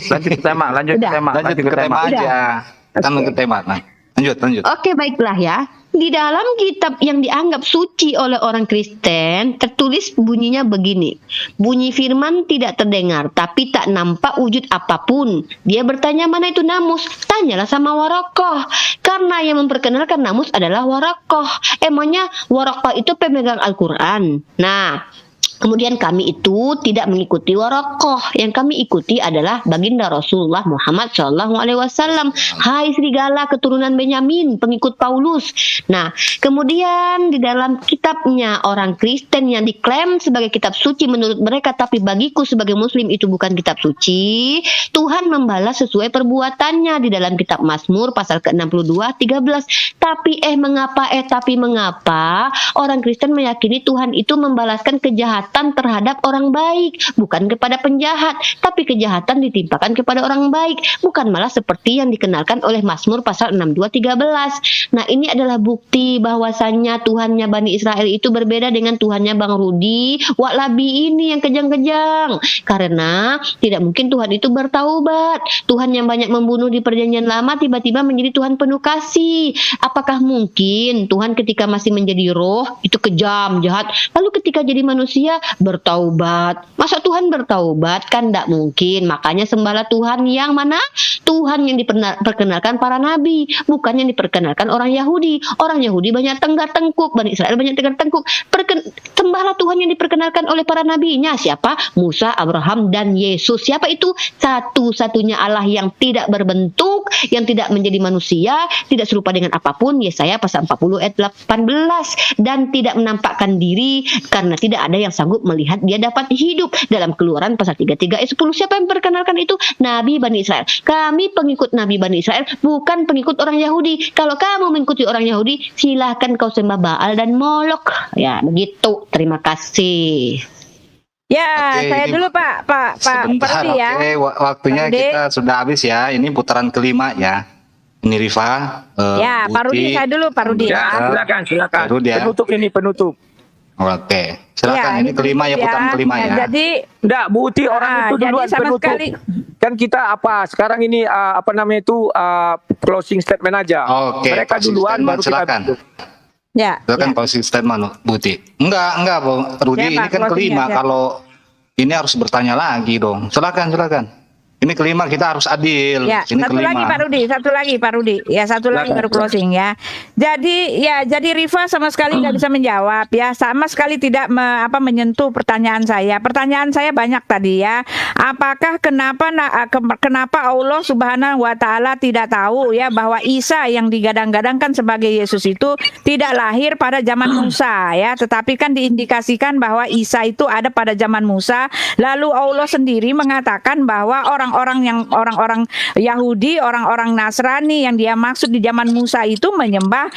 Lanjut ke tema. Lanjut ke Udah. tema. Lanjut ke tema aja. Kan ke tema. Nah, lanjut. Oke, baiklah ya. Di dalam kitab yang dianggap suci oleh orang Kristen, tertulis bunyinya begini. Bunyi firman tidak terdengar, tapi tak nampak wujud apapun. Dia bertanya, mana itu namus? Tanyalah sama Warokoh. Karena yang memperkenalkan namus adalah Warokoh. Emangnya Warokoh itu pemegang Al-Quran. Nah, kemudian kami itu tidak mengikuti Warokoh. Yang kami ikuti adalah baginda Rasulullah Muhammad SAW. Hai serigala keturunan Benyamin, pengikut Paulus. Nah, kemudian di dalam kitabnya orang Kristen yang diklaim sebagai kitab suci menurut mereka, tapi bagiku sebagai Muslim itu bukan kitab suci. Tuhan membalas sesuai perbuatannya di dalam kitab Mazmur pasal ke-62 13. Tapi mengapa orang Kristen meyakini Tuhan itu membalaskan kejahatan terhadap orang baik, bukan kepada penjahat, tapi kejahatan ditimpakan kepada orang baik, bukan malah seperti yang dikenalkan oleh Mazmur pasal 62 13. Nah, ini adalah bukti bahwasannya Tuhannya Bani Israel itu berbeda dengan Tuhannya Bang Rudi Wak Labi ini yang kejang-kejang, karena tidak mungkin Tuhan itu bertaubat. Tuhan yang banyak membunuh di perjanjian lama tiba-tiba menjadi Tuhan penuh kasih. Apakah mungkin Tuhan ketika masih menjadi roh itu kejam, jahat, lalu ketika jadi manusia bertaubat? Masa Tuhan bertaubat? Kan tidak mungkin. Makanya sembahlah Tuhan yang mana? Tuhan yang diperkenalkan para nabi, bukan yang diperkenalkan orang Yahudi. Orang Yahudi banyak tenggar tengkuk, Bani Israel banyak tenggar tengkuk. Sembahlah Tuhan yang diperkenalkan oleh para nabinya. Siapa? Musa, Abraham, dan Yesus. Siapa itu? Satu-satunya Allah yang tidak berbentuk, yang tidak menjadi manusia, tidak serupa dengan apapun. Yesaya pasal 40 ayat 18. Dan tidak menampakkan diri karena tidak ada yang sanggup melihat dia dapat hidup. Dalam Keluaran pasal 33 ayat 10. Siapa yang memperkenalkan itu? Nabi Bani Israel. Kami pengikut Nabi Bani Israel, bukan pengikut orang Yahudi. Kalau kamu mengikuti orang Yahudi, silahkan kau sembah Baal dan Molok. Ya, begitu. Terima kasih. Ya, Oke, saya ini dulu Pak Sebentar, Perdi ya. oke, waktunya Pak Rudi. kita sudah habis ya. Ini putaran kelima ya. Ini Rifa, Ya, Pak Rudi saya dulu Pak Rudi Ya, ya. silakan. Baru dia. Penutup. Oke, silakan. Ya, Ini kelima ya, penutup putaran kelima ya. Jadi Enggak, Bu Uti orang itu jadi duluan sama penutup. sekali Kan kita sekarang ini closing statement aja. Oke, Mereka closing duluan statement, baru kita silakan. tutup. ya. Silakan posisi statement, Buti. Enggak, Bung Rudi. Ya, Ini Pak, kan closing kelima. aja. Kalau ini harus bertanya lagi dong. Silakan. Ini kelima, kita harus adil. Ya, Ini satu lagi Pak Rudi. Ya, satu lagi baru closing ya. Jadi Rifa sama sekali nggak bisa menjawab ya, sama sekali tidak menyentuh pertanyaan saya. Pertanyaan saya banyak tadi ya. Apakah kenapa Allah Subhanahu wa taala tidak tahu ya bahwa Isa yang digadang-gadangkan sebagai Yesus itu tidak lahir pada zaman Musa ya, tetapi kan diindikasikan bahwa Isa itu ada pada zaman Musa. Lalu Allah sendiri mengatakan bahwa orang Yahudi, orang-orang Nasrani yang dia maksud di zaman Musa itu menyembah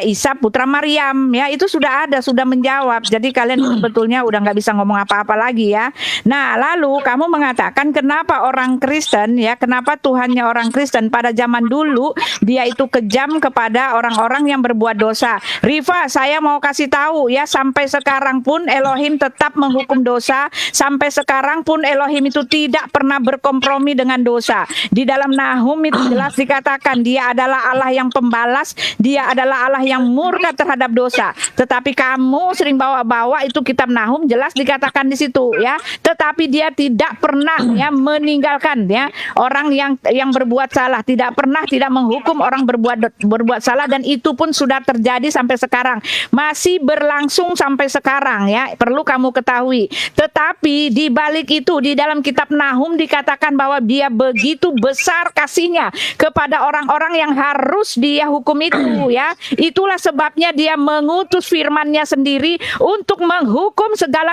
Isa putra Maryam ya, itu sudah menjawab. Jadi kalian sebetulnya udah nggak bisa ngomong apa-apa lagi ya. Nah, lalu kamu mengatakan kenapa orang Kristen ya, kenapa Tuhannya orang Kristen pada zaman dulu dia itu kejam kepada orang-orang yang berbuat dosa. Rifa, saya mau kasih tahu ya, sampai sekarang pun Elohim tetap menghukum dosa. Sampai sekarang pun Elohim itu tidak pernah berkompromi dengan dosa. Di dalam Nahum itu jelas dikatakan dia adalah Allah yang pembalas, dia adalah Allah yang murka terhadap dosa. Tetapi kamu sering bawa-bawa itu kitab Nahum, jelas dikatakan di situ ya. Tetapi dia tidak pernah ya meninggalkan ya orang yang berbuat salah, tidak menghukum orang berbuat salah, dan itu pun sudah terjadi sampai sekarang. Masih berlangsung sampai sekarang ya. Perlu kamu ketahui. Tetapi di balik itu di dalam kitab Nahum dikatakan bahwa dia begitu besar kasihnya kepada orang-orang yang harus dia hukum itu ya. Itulah sebabnya dia mengutus firman-Nya sendiri untuk menghukum segala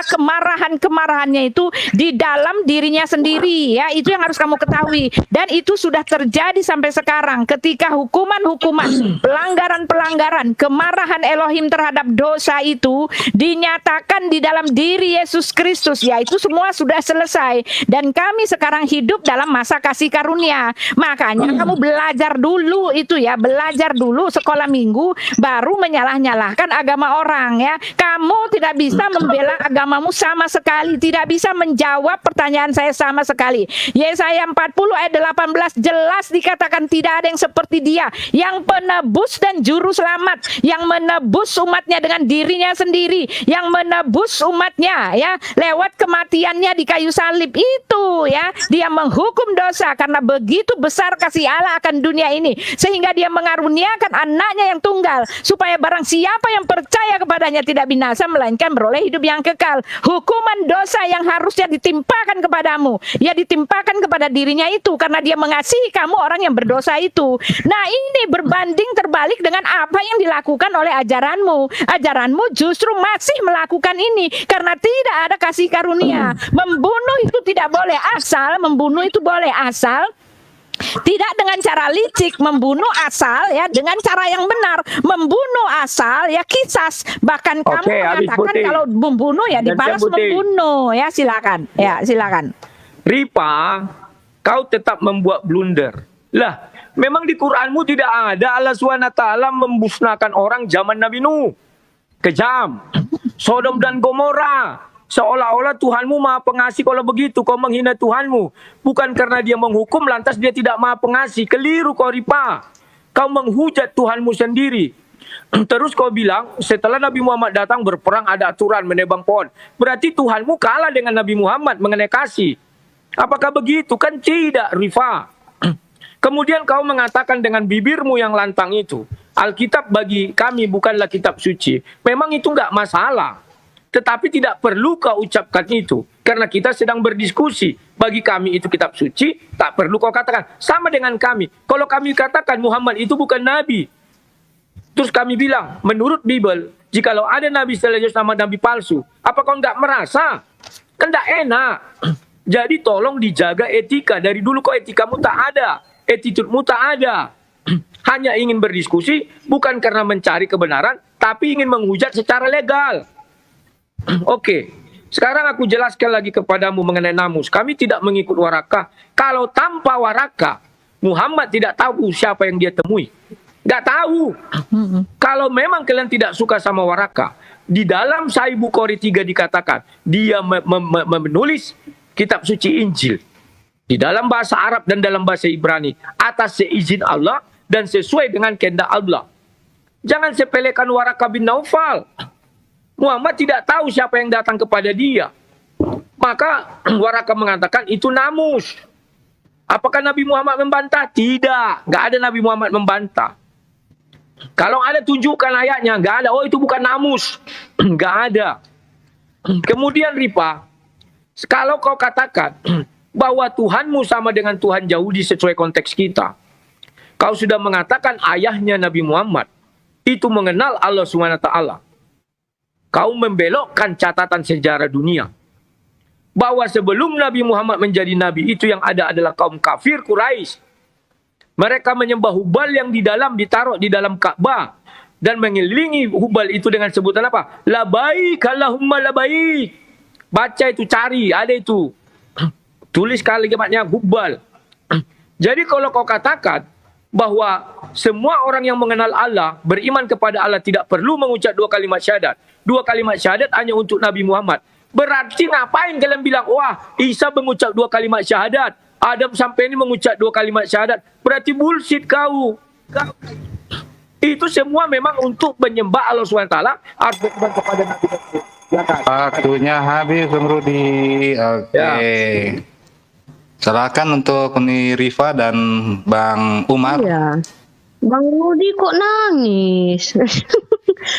kemarahannya itu di dalam dirinya sendiri ya. Itu yang harus kamu ketahui, dan itu sudah terjadi sampai sekarang. Ketika hukuman-hukuman, pelanggaran-pelanggaran, kemarahan Elohim terhadap dosa itu dinyatakan di dalam diri Yesus Kristus ya, itu semua sudah selesai, dan kami sekarang hidup dalam masa kasih karunia. Makanya kamu belajar dulu itu ya, belajar dulu sekolah minggu, baru menyalah-nyalahkan agama orang ya. Kamu tidak bisa membela agamamu sama sekali, tidak bisa menjawab pertanyaan saya sama sekali. Yesaya 40 ayat 18 jelas dikatakan tidak ada yang seperti dia, yang penebus dan juru selamat, yang menebus umatnya dengan dirinya sendiri, yang menebus umatnya ya lewat kematiannya di kayu salib itu ya. Dia menghukum dosa karena begitu besar kasih Allah akan dunia ini, sehingga dia mengaruniakan anaknya yang tunggal, supaya barang siapa yang percaya kepadanya tidak binasa melainkan beroleh hidup yang kekal. Hukuman dosa yang harusnya ditimpakan kepadamu ya ditimpakan kepada dirinya itu, karena dia mengasihi kamu orang yang berdosa itu. Nah, ini berbanding terbalik dengan apa yang dilakukan oleh ajaranmu justru masih melakukan ini karena tidak ada kasih karunia. Membunuh itu tidak boleh, asal membunuh itu boleh asal tidak dengan cara licik, membunuh asal ya dengan cara yang benar, membunuh asal ya kisas. Bahkan kamu mengatakan kalau membunuh ya dibalas membunuh ya. Silakan. Rifa, kau tetap membuat blunder. Lah, memang di Qur'anmu tidak ada Allah SWT memusnahkan orang zaman Nabi Nuh. Kejam. Sodom dan Gomora. Seolah-olah Tuhanmu maha pengasih. Kalau begitu kau menghina Tuhanmu. Bukan karena dia menghukum lantas dia tidak maha pengasih. Keliru kau Rifa. Kau menghujat Tuhanmu sendiri. Terus kau bilang setelah Nabi Muhammad datang berperang ada aturan menebang pohon. Berarti Tuhanmu kalah dengan Nabi Muhammad mengenai kasih. Apakah begitu? Kan tidak Rifa. Kemudian kau mengatakan dengan bibirmu yang lantang itu, Alkitab bagi kami bukanlah kitab suci. Memang itu enggak masalah. Tetapi tidak perlu kau ucapkan itu. Karena kita sedang berdiskusi. Bagi kami itu kitab suci, tak perlu kau katakan. Sama dengan kami. Kalau kami katakan Muhammad itu bukan Nabi. Terus kami bilang, menurut Bible, jikalau ada Nabi selanjutnya nama Nabi palsu, apa kau enggak merasa? Kan enggak enak. Jadi tolong dijaga etika. Dari dulu kau etikamu tak ada. Attitude-mu tak ada. Hanya ingin berdiskusi, bukan karena mencari kebenaran, tapi ingin menghujat secara legal. Oke, sekarang aku jelaskan lagi kepadamu mengenai namus. Kami tidak mengikut Warakah. Kalau tanpa Warakah, Muhammad tidak tahu siapa yang dia temui. Nggak tahu. Kalau memang kalian tidak suka sama Warakah, di dalam Sahih Bukhari 3 dikatakan, dia menulis kitab suci Injil. Di dalam bahasa Arab dan dalam bahasa Ibrani. Atas seizin Allah dan sesuai dengan kehendak Allah. Jangan sepelekan Warakah bin Naufal. Muhammad tidak tahu siapa yang datang kepada dia. Maka Waraka mengatakan itu namus. Apakah Nabi Muhammad membantah? Tidak. Nggak ada Nabi Muhammad membantah. Kalau ada tunjukkan ayatnya. Nggak ada. Oh itu bukan namus. Nggak ada. Kemudian Rifa, kalau kau katakan bahwa Tuhanmu sama dengan Tuhan Yahudi sesuai konteks kita. Kau sudah mengatakan ayahnya Nabi Muhammad itu mengenal Allah SWT. Kau membelokkan catatan sejarah dunia. Bahwa sebelum Nabi Muhammad menjadi Nabi, itu yang ada adalah kaum kafir Quraisy. Mereka menyembah Hubal yang ditaruh di dalam Ka'bah. Dan mengelilingi Hubal itu dengan sebutan apa? Labaik Allahumma labaik. Baca itu, cari, ada itu. Tulis kalimatnya Hubal. Jadi kalau kau katakan bahwa semua orang yang mengenal Allah, beriman kepada Allah tidak perlu mengucap 2 kalimat syahadat. 2 kalimat syahadat hanya untuk Nabi Muhammad. Berarti ngapain kalian bilang, wah Isa mengucap 2 kalimat syahadat, Adam sampai ini mengucap 2 kalimat syahadat. Berarti bullshit kau. Itu semua memang untuk menyembah Allah SWT. Harus beriman kepada Nabi Muhammad. Waktunya habis, Bang Rudi. Oke. Silakan untuk Uni Rifa dan Bang Umar. Iya. Bang Rudi kok nangis?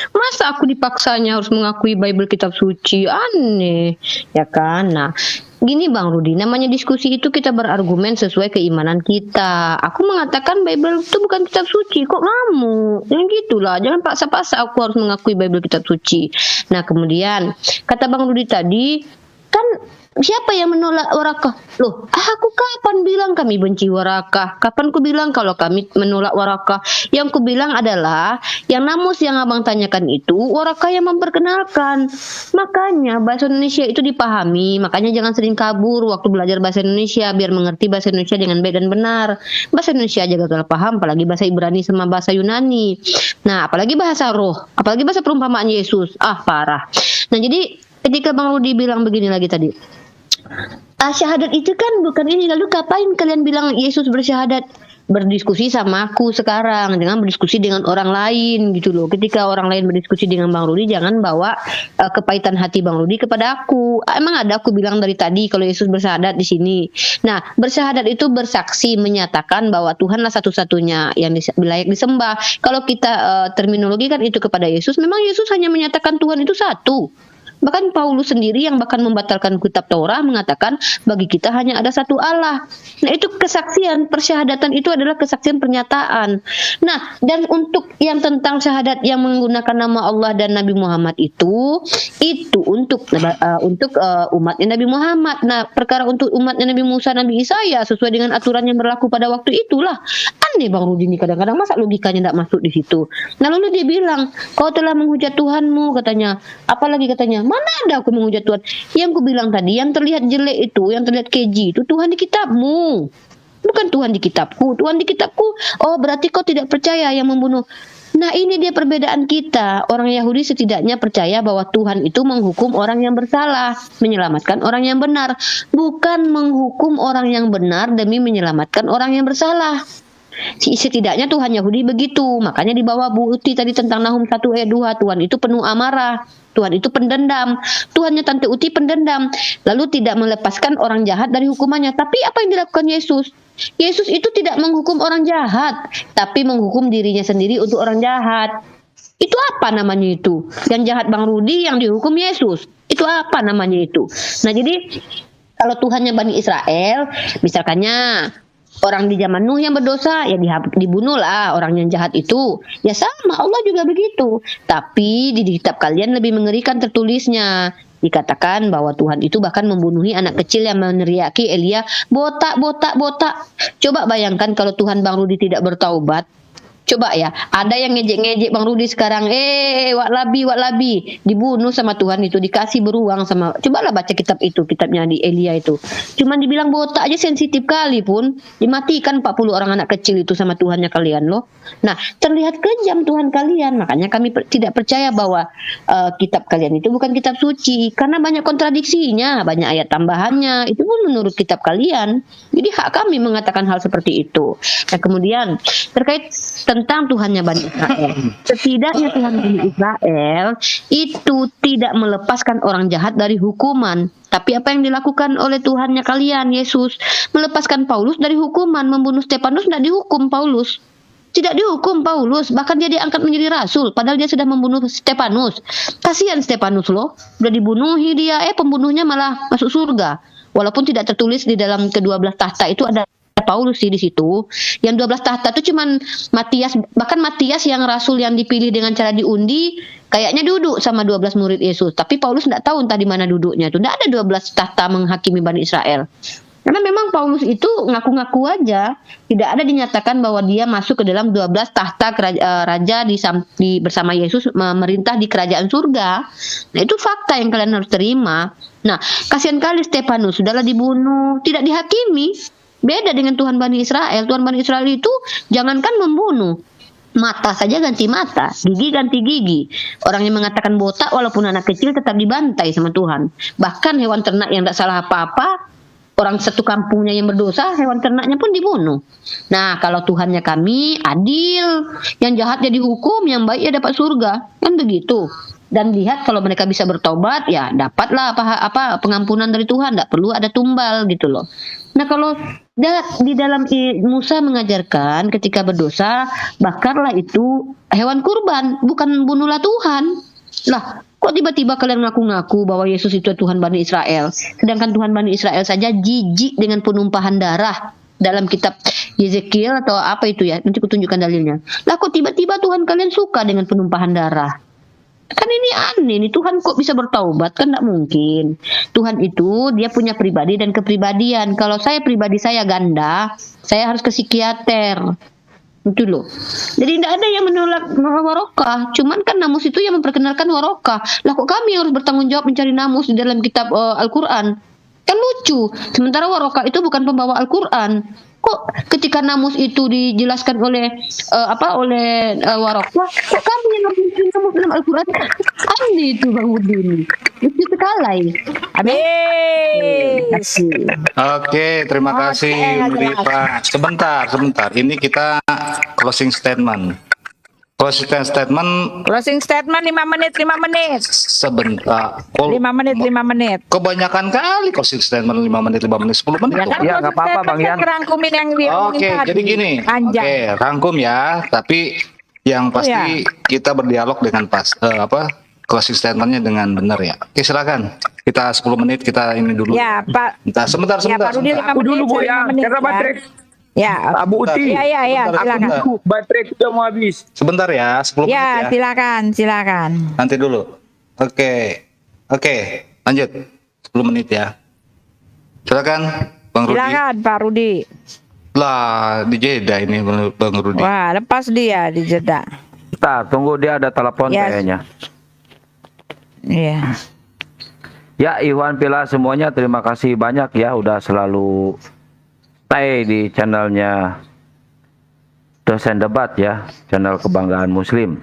Masa aku dipaksanya harus mengakui Bible kitab suci? Aneh, ya kan? Nah, gini Bang Rudi, namanya diskusi itu kita berargumen sesuai keimanan kita. Aku mengatakan Bible itu bukan kitab suci, kok ngamuk? Yang gitulah, jangan paksa-paksa aku harus mengakui Bible kitab suci. Nah, kemudian kata Bang Rudi tadi, kan siapa yang menolak Warakah? Loh, aku kapan bilang kami benci Warakah? Kapan ku bilang kalau kami menolak Warakah? Yang ku bilang adalah yang namus yang abang tanyakan itu Warakah yang memperkenalkan. Makanya bahasa Indonesia itu dipahami. Makanya jangan sering kabur waktu belajar bahasa Indonesia, biar mengerti bahasa Indonesia dengan baik dan benar. Bahasa Indonesia aja gagal paham, apalagi bahasa Ibrani sama bahasa Yunani. Nah, apalagi bahasa roh, apalagi bahasa perumpamaan Yesus. Parah. Nah, jadi ketika Bang Rudi bilang begini lagi tadi, syahadat itu kan bukan ini. Lalu kapain kalian bilang Yesus bersyahadat? Berdiskusi sama aku sekarang, dengan berdiskusi dengan orang lain gitu loh. Ketika orang lain berdiskusi dengan Bang Rudi, jangan bawa kepahitan hati Bang Rudi kepada aku. Emang ada aku bilang dari tadi kalau Yesus bersyahadat di sini. Nah, bersyahadat itu bersaksi, menyatakan bahwa Tuhanlah satu-satunya yang layak disembah. Kalau kita terminologikan itu kepada Yesus, memang Yesus hanya menyatakan Tuhan itu satu. Bahkan Paulus sendiri yang bahkan membatalkan kitab Taurat mengatakan bagi kita hanya ada satu Allah. Nah, itu kesaksian, persyahadatan itu adalah kesaksian pernyataan. Nah, dan untuk yang tentang syahadat yang menggunakan nama Allah dan Nabi Muhammad itu untuk umatnya Nabi Muhammad. Nah, perkara untuk umatnya Nabi Musa, Nabi Isa ya sesuai dengan aturan yang berlaku pada waktu itulah. Aneh Bang Rudi ini kadang-kadang, masa logikanya tidak masuk di situ. Nah, lalu dia bilang, kau telah menghujat Tuhanmu katanya. Apalagi katanya, mana ada aku menghujat Tuhan? Yang ku bilang tadi, yang terlihat jelek itu, yang terlihat keji itu Tuhan di kitabmu. Bukan Tuhan di kitabku. Tuhan di kitabku. Oh, berarti kau tidak percaya yang membunuh. Nah, ini dia perbedaan kita. Orang Yahudi setidaknya percaya bahwa Tuhan itu menghukum orang yang bersalah, menyelamatkan orang yang benar, bukan menghukum orang yang benar demi menyelamatkan orang yang bersalah. Setidaknya Tuhan Yahudi begitu. Makanya di bawah Bu Uti tadi tentang Nahum 1 ayat 2, Tuhan itu penuh amarah, Tuhan itu pendendam. Tuhannya Tante Uti pendendam, lalu tidak melepaskan orang jahat dari hukumannya. Tapi apa yang dilakukan Yesus? Yesus itu tidak menghukum orang jahat, tapi menghukum dirinya sendiri untuk orang jahat. Itu apa namanya itu? Yang jahat Bang Rudi, yang dihukum Yesus. Itu apa namanya itu? Nah, jadi kalau Tuhannya Bani Israel, misalkannya orang di zaman Nuh yang berdosa, ya dibunuhlah orang yang jahat itu. Ya sama, Allah juga begitu. Tapi di kitab kalian lebih mengerikan tertulisnya. Dikatakan bahwa Tuhan itu bahkan membunuhi anak kecil yang meneriaki Elia, botak, botak, botak. Coba bayangkan kalau Tuhan Bang Rudi tidak bertaubat. Coba ya, ada yang ngejek-ngejek Bang Rudi sekarang, wak labi, dibunuh sama Tuhan itu, dikasih beruang sama, cobalah baca kitab itu, kitabnya di Elia itu. Cuman dibilang botak aja sensitif kali pun, dimatikan 40 orang anak kecil itu sama Tuhannya kalian loh. Nah, terlihat kejam Tuhan kalian, makanya kami tidak percaya bahwa kitab kalian itu bukan kitab suci, karena banyak kontradiksinya, banyak ayat tambahannya, itu pun menurut kitab kalian. Jadi hak kami mengatakan hal seperti itu. Nah, kemudian terkait tentang tentang Tuhannya Bani Israel. Setidaknya Tuhan Bani Israel itu tidak melepaskan orang jahat dari hukuman. Tapi apa yang dilakukan oleh Tuhannya kalian, Yesus, melepaskan Paulus dari hukuman. Membunuh Stefanus tidak dihukum Paulus. Tidak dihukum Paulus, bahkan dia diangkat menjadi rasul, padahal dia sudah membunuh Stefanus. Kasihan Stefanus loh, udah dibunuhi dia, pembunuhnya malah masuk surga. Walaupun tidak tertulis di dalam ke-12 tahta itu ada Paulus sih di situ. Yang 12 tahta itu cuman Matias, bahkan Matias yang rasul yang dipilih dengan cara diundi, kayaknya duduk sama 12 murid Yesus. Tapi Paulus tidak tahu entah di mana duduknya itu. Tidak ada 12 tahta menghakimi Bani Israel. Karena memang Paulus itu ngaku-ngaku aja, tidak ada dinyatakan bahwa dia masuk ke dalam 12 tahta raja bersama Yesus memerintah di kerajaan surga. Nah, itu fakta yang kalian harus terima. Nah, kasihan kali Stefanus, sudahlah dibunuh, tidak dihakimi. Beda dengan Tuhan Bani Israel. Tuhan Bani Israel itu jangankan membunuh, mata saja ganti mata, gigi ganti gigi. Orang yang mengatakan botak walaupun anak kecil tetap dibantai sama Tuhan. Bahkan hewan ternak yang tidak salah apa-apa, orang satu kampungnya yang berdosa, hewan ternaknya pun dibunuh. Nah, kalau Tuhannya kami adil, yang jahat jadi hukum, yang baik ya dapat surga, kan begitu. Dan lihat kalau mereka bisa bertobat, ya dapatlah apa pengampunan dari Tuhan, tidak perlu ada tumbal gitu loh. Nah, kalau di dalam Musa mengajarkan ketika berdosa, bakarlah itu hewan kurban, bukan bunuhlah Tuhan. Lah, kok tiba-tiba kalian ngaku-ngaku bahwa Yesus itu Tuhan Bani Israel, sedangkan Tuhan Bani Israel saja jijik dengan penumpahan darah dalam kitab Yezekiel atau apa itu ya, nanti kutunjukkan dalilnya. Lah, kok tiba-tiba Tuhan kalian suka dengan penumpahan darah? Kan ini aneh nih, Tuhan kok bisa bertaubat? Kan tidak mungkin. Tuhan itu dia punya pribadi dan kepribadian. Kalau saya pribadi saya ganda, saya harus ke psikiater. Itu loh. Jadi tidak ada yang menolak warokah. Cuman kan namus itu yang memperkenalkan warokah. Lah kok kami harus bertanggung jawab mencari namus di dalam kitab Al-Quran? Kan lucu. Sementara warokah itu bukan pembawa Al-Quran. Kok ketika namus itu dijelaskan oleh warokah, kok kami yang harus mencari namus dalam Al-Quran? Aneh itu Bang Udin. Lucu sekali. Habis. Oke, terima kasih Bu Rifa. Sebentar. Ini kita closing statement. Closing statement 5 menit. Sebentar. 5 menit. Kebanyakan kali closing statement 5 menit, 10 menit. Ya kan, Ya, nggak apa-apa, Bang Yan. Rangkumin yang diomongin Oke, tadi. jadi gini. Panjang. Oke, rangkum ya. Tapi yang pasti kita berdialog dengan closing statementnya dengan benar ya. Oke, silakan. Kita 10 menit kita ini dulu. Ya, Pak. Sebentar. Ya, Pak Rudi 5 Aku dulu Bu menit, ya, 5 menit, karena ya. baterai Ya. Abu Uti. Ya, silakan. Baterai sudah mau habis. Sebentar ya, 10 menit Ya, ya. silakan. Nanti dulu. Oke, lanjut. 10 menit ya. Silakan, Bang Rudi. Silakan Pak Rudi. Lah, di jeda ini Bang Rudi. Wah, lepas dia di jeda. Bentar, tunggu, dia ada telepon Yes. kayaknya. Iya. Ya, Iwan Pila semuanya terima kasih banyak ya udah selalu stay di channelnya Dosen Debat ya, channel kebanggaan Muslim.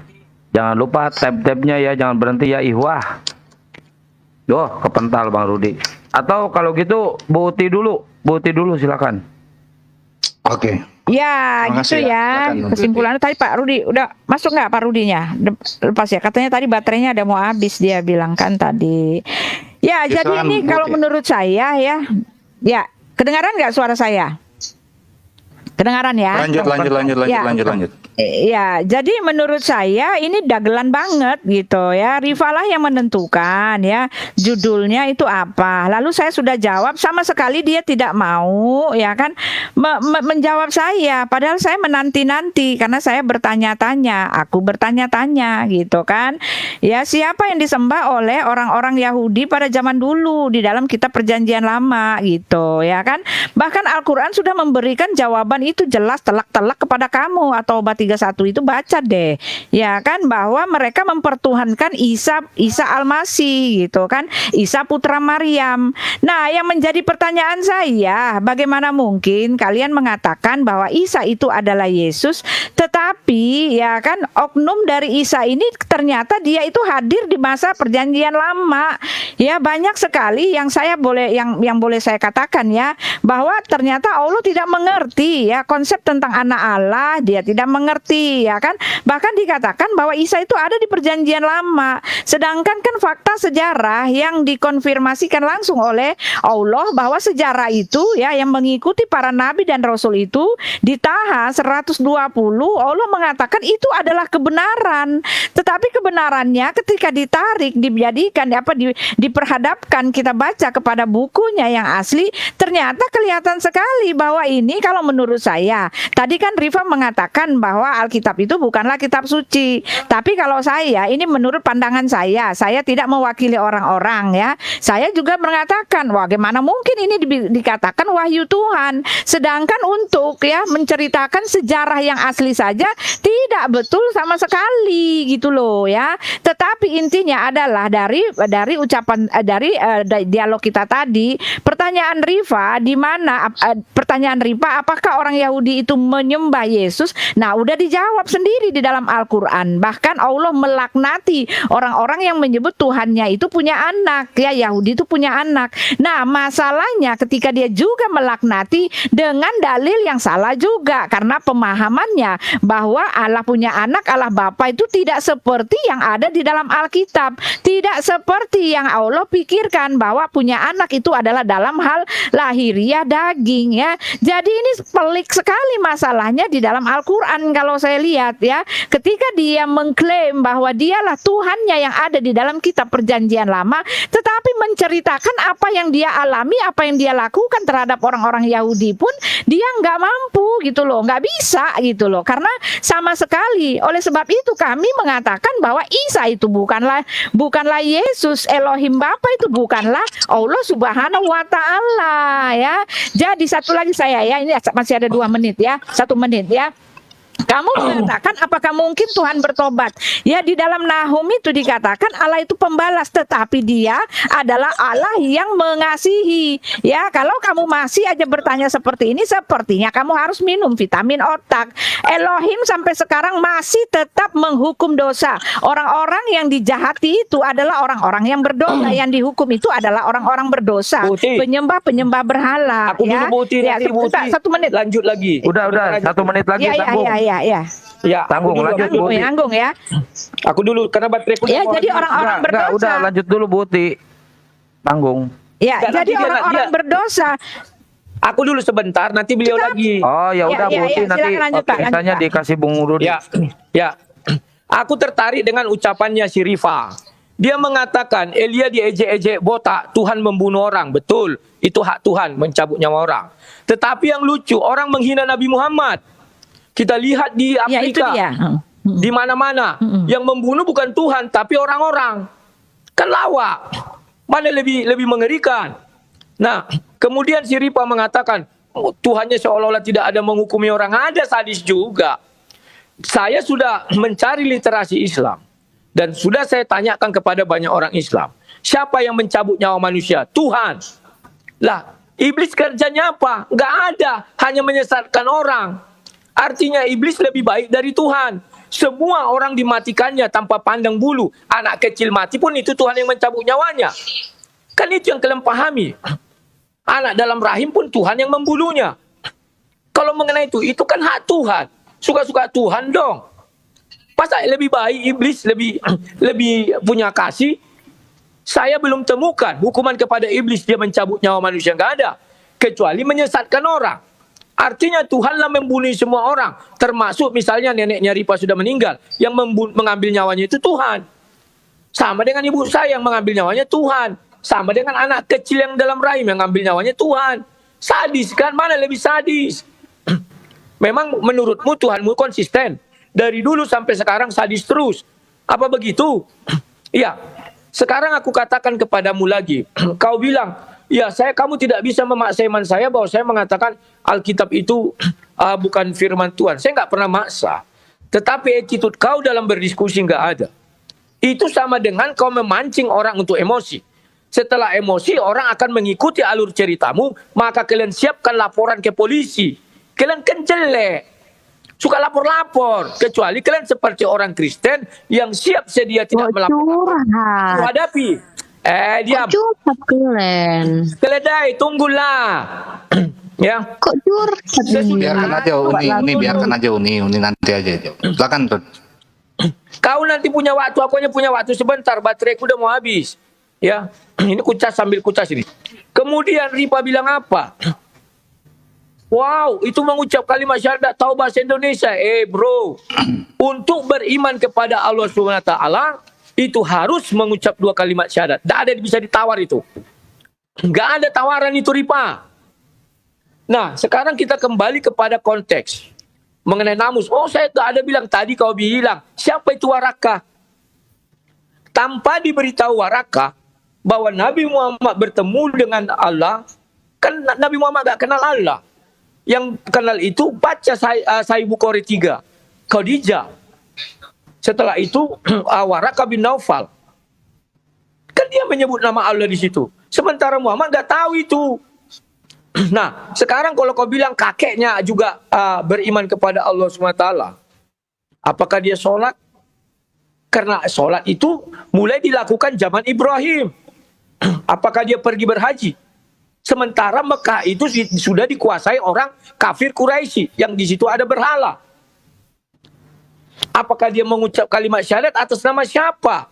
Jangan lupa tab-tabnya ya, jangan berhenti ya Ihwah. Kepental Bang Rudi. Atau kalau gitu Bu Uti dulu silakan. Oke. Ya, Terima gitu kasih ya. ya. Silakan, Kesimpulannya tadi Pak Rudi udah masuk nggak Pak Rudinya? Lepas ya. Katanya tadi baterainya ada mau habis dia bilang kan tadi. Ya, Ya, jadi silakan, ini Bu kalau Uti. menurut saya ya, kedengaran nggak suara saya? Kedengaran ya? Lanjut. Ya, jadi menurut saya ini dagelan banget gitu ya. Rifa lah yang menentukan ya judulnya itu apa. Lalu saya sudah jawab, sama sekali dia tidak mau ya kan menjawab saya. Padahal saya menanti-nanti karena saya bertanya-tanya, aku bertanya-tanya gitu kan. Ya, siapa yang disembah oleh orang-orang Yahudi pada zaman dulu di dalam kitab Perjanjian Lama gitu ya kan. Bahkan Al-Quran sudah memberikan jawaban itu jelas telak-telak kepada kamu, atau Obat 31 itu baca deh ya kan, bahwa mereka mempertuhankan Isa Al-Masih gitu kan, Isa putra Maryam. Nah, yang menjadi pertanyaan saya, bagaimana mungkin kalian mengatakan bahwa Isa itu adalah Yesus, tetapi Tetapi ya kan oknum dari Isa ini ternyata dia itu hadir di masa perjanjian lama. Ya, banyak sekali yang saya boleh yang boleh saya katakan ya, bahwa ternyata Allah tidak mengerti ya konsep tentang anak Allah, dia tidak mengerti ya kan. Bahkan dikatakan bahwa Isa itu ada di perjanjian lama. Sedangkan kan fakta sejarah yang dikonfirmasikan langsung oleh Allah bahwa sejarah itu ya yang mengikuti para nabi dan rasul itu di Taha 120 Allah mengatakan itu adalah kebenaran. Tetapi kebenarannya ketika ditarik, dijadikan diperhadapkan, kita baca kepada bukunya yang asli, ternyata kelihatan sekali bahwa ini kalau menurut saya, tadi kan Rifa mengatakan bahwa Alkitab itu bukanlah kitab suci. Tapi kalau saya, ini menurut pandangan saya tidak mewakili orang-orang ya. Saya juga mengatakan, bagaimana mungkin ini dikatakan wahyu Tuhan, sedangkan untuk ya menceritakan sejarah yang asli saja tidak betul sama sekali gitu loh ya. Tetapi intinya adalah dari ucapan dari dialog kita tadi, pertanyaan Rifa di mana pertanyaan Rifa, apakah orang Yahudi itu menyembah Yesus? Nah, udah dijawab sendiri di dalam Al-Qur'an. Bahkan Allah melaknati orang-orang yang menyebut Tuhannya itu punya anak, ya Yahudi itu punya anak. Nah, masalahnya ketika dia juga melaknati dengan dalil yang salah juga, karena pemahamannya bahwa Allah punya anak, Allah Bapa itu tidak seperti yang ada di dalam Alkitab. Tidak seperti yang Allah pikirkan bahwa punya anak itu adalah dalam hal lahiriah daging ya. Jadi ini pelik sekali masalahnya di dalam Al-Qur'an kalau saya lihat ya. Ketika dia mengklaim bahwa dialah Tuhannya yang ada di dalam kitab perjanjian lama, tetapi menceritakan apa yang dia alami, apa yang dia lakukan terhadap orang-orang Yahudi pun dia nggak mampu gitu loh, nggak bisa gitu loh. Karena sama sekali, oleh sebab itu kami mengatakan bahwa Isa itu bukanlah Yesus, Elohim Bapa itu bukanlah Allah Subhanahu wa Ta'ala ya. Jadi satu lagi saya ya, ini masih ada 2 menit ya, 1 menit ya. Kamu mengatakan apakah mungkin Tuhan bertobat? Ya, di dalam Nahum itu dikatakan Allah itu pembalas, tetapi dia adalah Allah yang mengasihi. Ya, kalau kamu masih aja bertanya seperti ini, sepertinya kamu harus minum vitamin otak. Elohim sampai sekarang masih tetap menghukum dosa. Orang-orang yang dijahati itu adalah orang-orang yang berdosa. Yang dihukum itu adalah orang-orang berdosa. Penyembah berhala. Aku ya. dulu Buti, Ya, nanti Buti 1 menit. lanjut lagi. Udah 1 menit lagi tanggung. Ya. Ya, Tanggung, aku dulu, lanjut, aku dulu. Buti. Anggung ya. Aku dulu karena bateraiku Ya, mau jadi habis. orang-orang Enggak, berdosa. udah lanjut dulu Buti. Tanggung. Ya, Enggak, jadi nanti dia- orang-orang dia- berdosa. Aku dulu sebentar, nanti beliau lagi. Oh, ya udah ya, Buti ya, nanti silakan lanjut, Pak, misalnya lanjut, Pak. dikasih Bung Rudi. Ya. Aku tertarik dengan ucapannya si Rifa. Dia mengatakan Elia diejek-ejek botak, Tuhan membunuh orang. Betul, itu hak Tuhan mencabut nyawa orang. Tetapi yang lucu, orang menghina Nabi Muhammad. Kita lihat di Ya, itu Afrika, dia. di mana-mana. Yang membunuh bukan Tuhan, tapi orang-orang. Kan lawak. Mana lebih mengerikan. Nah, kemudian si Rifa mengatakan, Tuhannya seolah-olah tidak ada menghukumi orang. Ada sadis juga. Saya sudah mencari literasi Islam. Dan sudah saya tanyakan kepada banyak orang Islam. Siapa yang mencabut nyawa manusia? Tuhan. Lah, iblis kerjanya apa? Nggak ada. Hanya menyesatkan orang. Artinya iblis lebih baik dari Tuhan. Semua orang dimatikannya tanpa pandang bulu. Anak kecil mati pun itu Tuhan yang mencabut nyawanya. Kan itu yang kalian pahami. Anak dalam rahim pun Tuhan yang membunuhnya. Kalau mengenai itu kan hak Tuhan. Suka-suka Tuhan dong. Masa lebih baik iblis lebih punya kasih? Saya belum temukan hukuman kepada iblis dia mencabut nyawa manusia, nggak ada. Kecuali menyesatkan orang. Artinya Tuhanlah membunuh semua orang. Termasuk misalnya neneknya Rifa sudah meninggal. Yang mengambil nyawanya itu Tuhan. Sama dengan ibu saya yang mengambil nyawanya Tuhan. Sama dengan anak kecil yang dalam rahim yang mengambil nyawanya Tuhan. Sadis kan? Mana lebih sadis? Memang menurutmu Tuhanmu konsisten. Dari dulu sampai sekarang sadis terus. Apa begitu? Iya. Sekarang aku katakan kepadamu lagi. Kau bilang, ya kamu tidak bisa memaksa iman saya bahwa saya mengatakan Alkitab itu bukan firman Tuhan. Saya nggak pernah maksa. Tetapi attitude kau dalam berdiskusi nggak ada. Itu sama dengan kau memancing orang untuk emosi. Setelah emosi, orang akan mengikuti alur ceritamu, maka kalian siapkan laporan ke polisi. Kalian kan jelek. suka lapor-lapor. Kecuali kalian seperti orang Kristen yang siap sedia tidak Kok melapor. curhat? Hadapi. Diam. Kok curhat kalian? Keledai, tunggulah. Ya. Kok curhat dia? Biarkan aja Uni, biarkan aja Uni nanti aja. Silakan Rod. Kau nanti punya waktu, aku hanya punya waktu sebentar, bateraiku udah mau habis. Ya, ini kucas sambil kucas ini. Kemudian Rifa bilang apa? Wow, itu mengucap kalimat syahadat tahu bahasa Indonesia. Bro, untuk beriman kepada Allah SWT itu harus mengucap 2 kalimat syahadat. Tidak ada yang bisa ditawar itu. Nggak ada tawaran itu, Rifa. Nah, sekarang kita kembali kepada konteks mengenai namus. Oh, saya tak ada bilang tadi kau bilang. Siapa itu Warakah? Tanpa diberitahu Warakah bahwa Nabi Muhammad bertemu dengan Allah, kan Nabi Muhammad gak kenal Allah. Yang kenal itu baca Sahih Bukhari 3. Khadijah. Setelah itu Warakah bin Naufal. Kan dia menyebut nama Allah di situ. Sementara Muhammad gak tahu itu. Nah, sekarang kalau kau bilang kakeknya juga beriman kepada Allah SWT, apakah dia sholat? Karena sholat itu mulai dilakukan zaman Ibrahim. Apakah dia pergi berhaji? Sementara Mekah itu sudah dikuasai orang kafir Quraisy yang di situ ada berhala. Apakah dia mengucap kalimat syahadat atas nama siapa?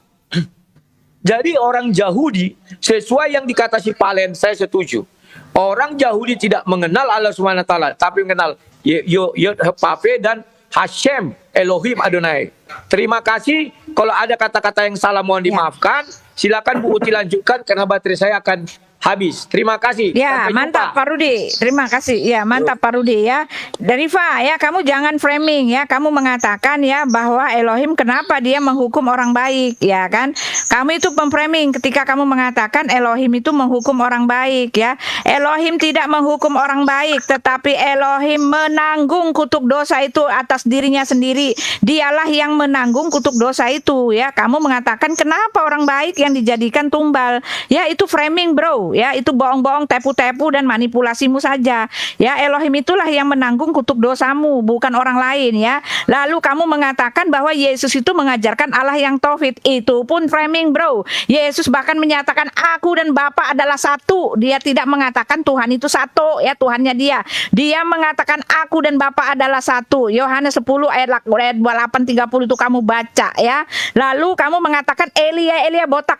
Jadi orang Yahudi, sesuai yang dikata si Palen, saya setuju. Orang Yahudi tidak mengenal Allah SWT, tapi mengenal Yod-Heh-Pape dan Hashem, Elohim Adonai. Terima kasih. Kalau ada kata-kata yang salah mohon dimaafkan. Silakan Bu Uti lanjutkan karena baterai saya akan habis. Terima kasih. Ya, Sampai mantap jumpa. Pak Rudi. Terima kasih. Ya, mantap Pak Rudi ya. Dan Rifa ya, kamu jangan framing ya. Kamu mengatakan ya bahwa Elohim kenapa dia menghukum orang baik, ya kan? Kamu itu memframing ketika kamu mengatakan Elohim itu menghukum orang baik ya. Elohim tidak menghukum orang baik, tetapi Elohim menanggung kutuk dosa itu atas dirinya sendiri. Dialah yang menanggung kutuk dosa itu ya. Kamu mengatakan kenapa orang baik yang dijadikan tumbal? Ya, itu framing, bro. Ya, itu bohong-bohong, tepu-tepu dan manipulasimu saja. Ya, Elohim itulah yang menanggung kutuk dosamu, bukan orang lain ya. Lalu kamu mengatakan bahwa Yesus itu mengajarkan Allah yang tauhid. Itu pun framing, bro. Yesus bahkan menyatakan aku dan Bapa adalah satu. Dia tidak mengatakan Tuhan itu satu, ya, Tuhannya dia. Dia mengatakan aku dan Bapa adalah satu. Yohanes 10 ayat 8:30 itu kamu baca ya. Lalu kamu mengatakan Elia botak.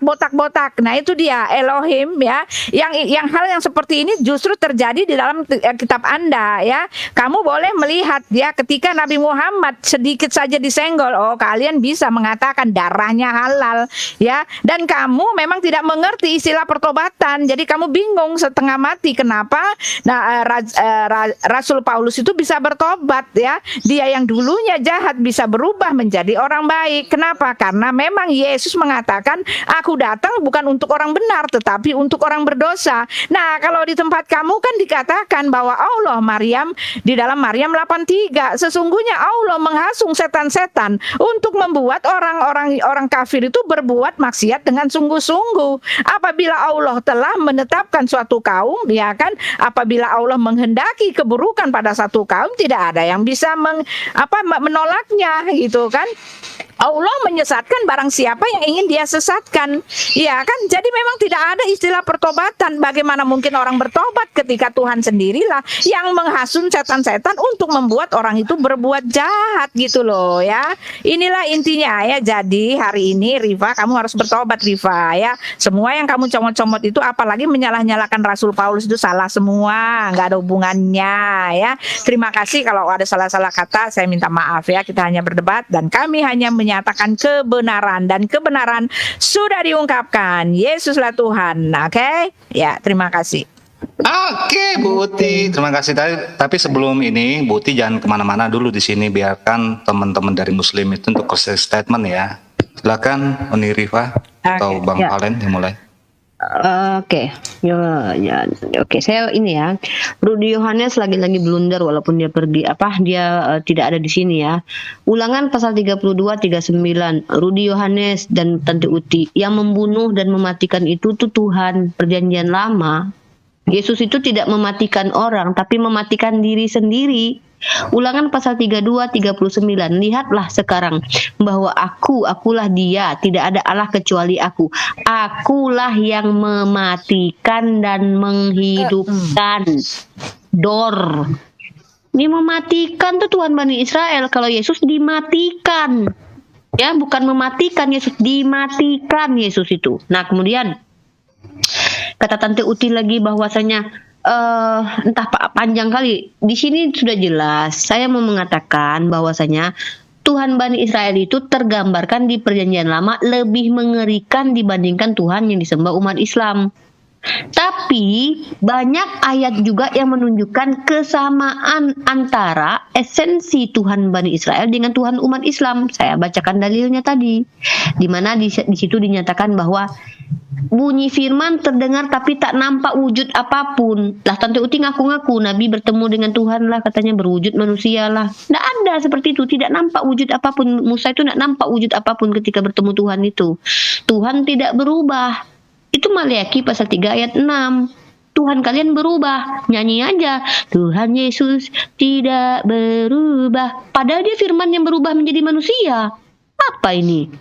Nah, itu dia Elohim ya. Yang hal yang seperti ini justru terjadi di dalam kitab Anda ya. Kamu boleh melihat ya ketika Nabi Muhammad sedikit saja disenggol, oh kalian bisa mengatakan darahnya halal ya. Dan kamu memang tidak mengerti istilah pertobatan. Jadi kamu bingung setengah mati kenapa Rasul Paulus itu bisa bertobat ya. Dia yang dulunya jahat bisa berubah menjadi orang baik. Kenapa? Karena memang Yesus mengatakan aku datang bukan untuk orang benar tetapi untuk orang berdosa. Nah, kalau di tempat kamu kan dikatakan bahwa Allah di dalam Maryam 8:3 sesungguhnya Allah menghasung setan-setan untuk membuat orang kafir itu berbuat maksiat dengan sungguh-sungguh. Apabila Allah telah menetapkan suatu kaum, ya kan? Apabila Allah menghendaki keburukan pada satu kaum, tidak ada yang bisa menolaknya, gitu kan? Allah menyesatkan barang siapa yang ingin dia sesatkan. Ya kan? Jadi memang tidak ada istilah pertobatan. Bagaimana mungkin orang bertobat ketika Tuhan sendirilah yang menghasut setan-setan untuk membuat orang itu berbuat jahat gitu loh ya. Inilah intinya ya. Jadi hari ini Rifa kamu harus bertobat Rifa ya. Semua yang kamu comot-comot itu apalagi menyalah-nyalakan Rasul Paulus itu salah semua. Nggak ada hubungannya ya. Terima kasih kalau ada salah-salah kata saya minta maaf ya. Kita hanya berdebat dan kami hanya menyatakan kebenaran dan kebenaran sudah diungkapkan. Yesuslah Tuhan. Oke? Ya, terima kasih. Oke, Bu Uti, terima kasih. Tapi sebelum ini, Bu Uti jangan kemana-mana dulu di sini. Biarkan teman-teman dari Muslim itu untuk closing statement ya. Silakan, Uni Rifa atau Bang Palen yang mulai. Oke, oke. Saya ini ya, Rudi Yohanes lagi-lagi blunder walaupun dia pergi dia tidak ada di sini ya. Ulangan pasal 32:39, Rudi Yohanes dan Tante Uti yang membunuh dan mematikan itu tuh Tuhan Perjanjian Lama. Yesus itu tidak mematikan orang tapi mematikan diri sendiri. Ulangan pasal 32, 39. Lihatlah sekarang bahwa akulah dia, tidak ada Allah kecuali aku. Akulah yang mematikan dan menghidupkan. Dor. Ini mematikan tuh Tuhan Bani Israel. Kalau Yesus dimatikan. Ya, bukan mematikan, Yesus dimatikan Yesus itu. Nah, kemudian kata Tante Uti lagi bahwasanya entah panjang kali. Di sini sudah jelas. Saya mau mengatakan bahwasanya Tuhan Bani Israel itu tergambarkan di Perjanjian Lama lebih mengerikan dibandingkan Tuhan yang disembah umat Islam. Tapi banyak ayat juga yang menunjukkan kesamaan antara esensi Tuhan Bani Israel dengan Tuhan umat Islam. Saya bacakan dalilnya tadi, di mana di situ dinyatakan bahwa bunyi firman terdengar tapi tak nampak wujud apapun. Lah Tante Uti ngaku-ngaku Nabi bertemu dengan Tuhan lah, katanya berwujud manusia lah. Tidak ada seperti itu, tidak nampak wujud apapun. Musa itu tidak nampak wujud apapun ketika bertemu Tuhan itu. Tuhan tidak berubah. Itu Maleakhi pasal 3 ayat 6. Tuhan kalian berubah. Nyanyi aja. Tuhan Yesus tidak berubah. Padahal dia firman yang berubah menjadi manusia. Apa ini?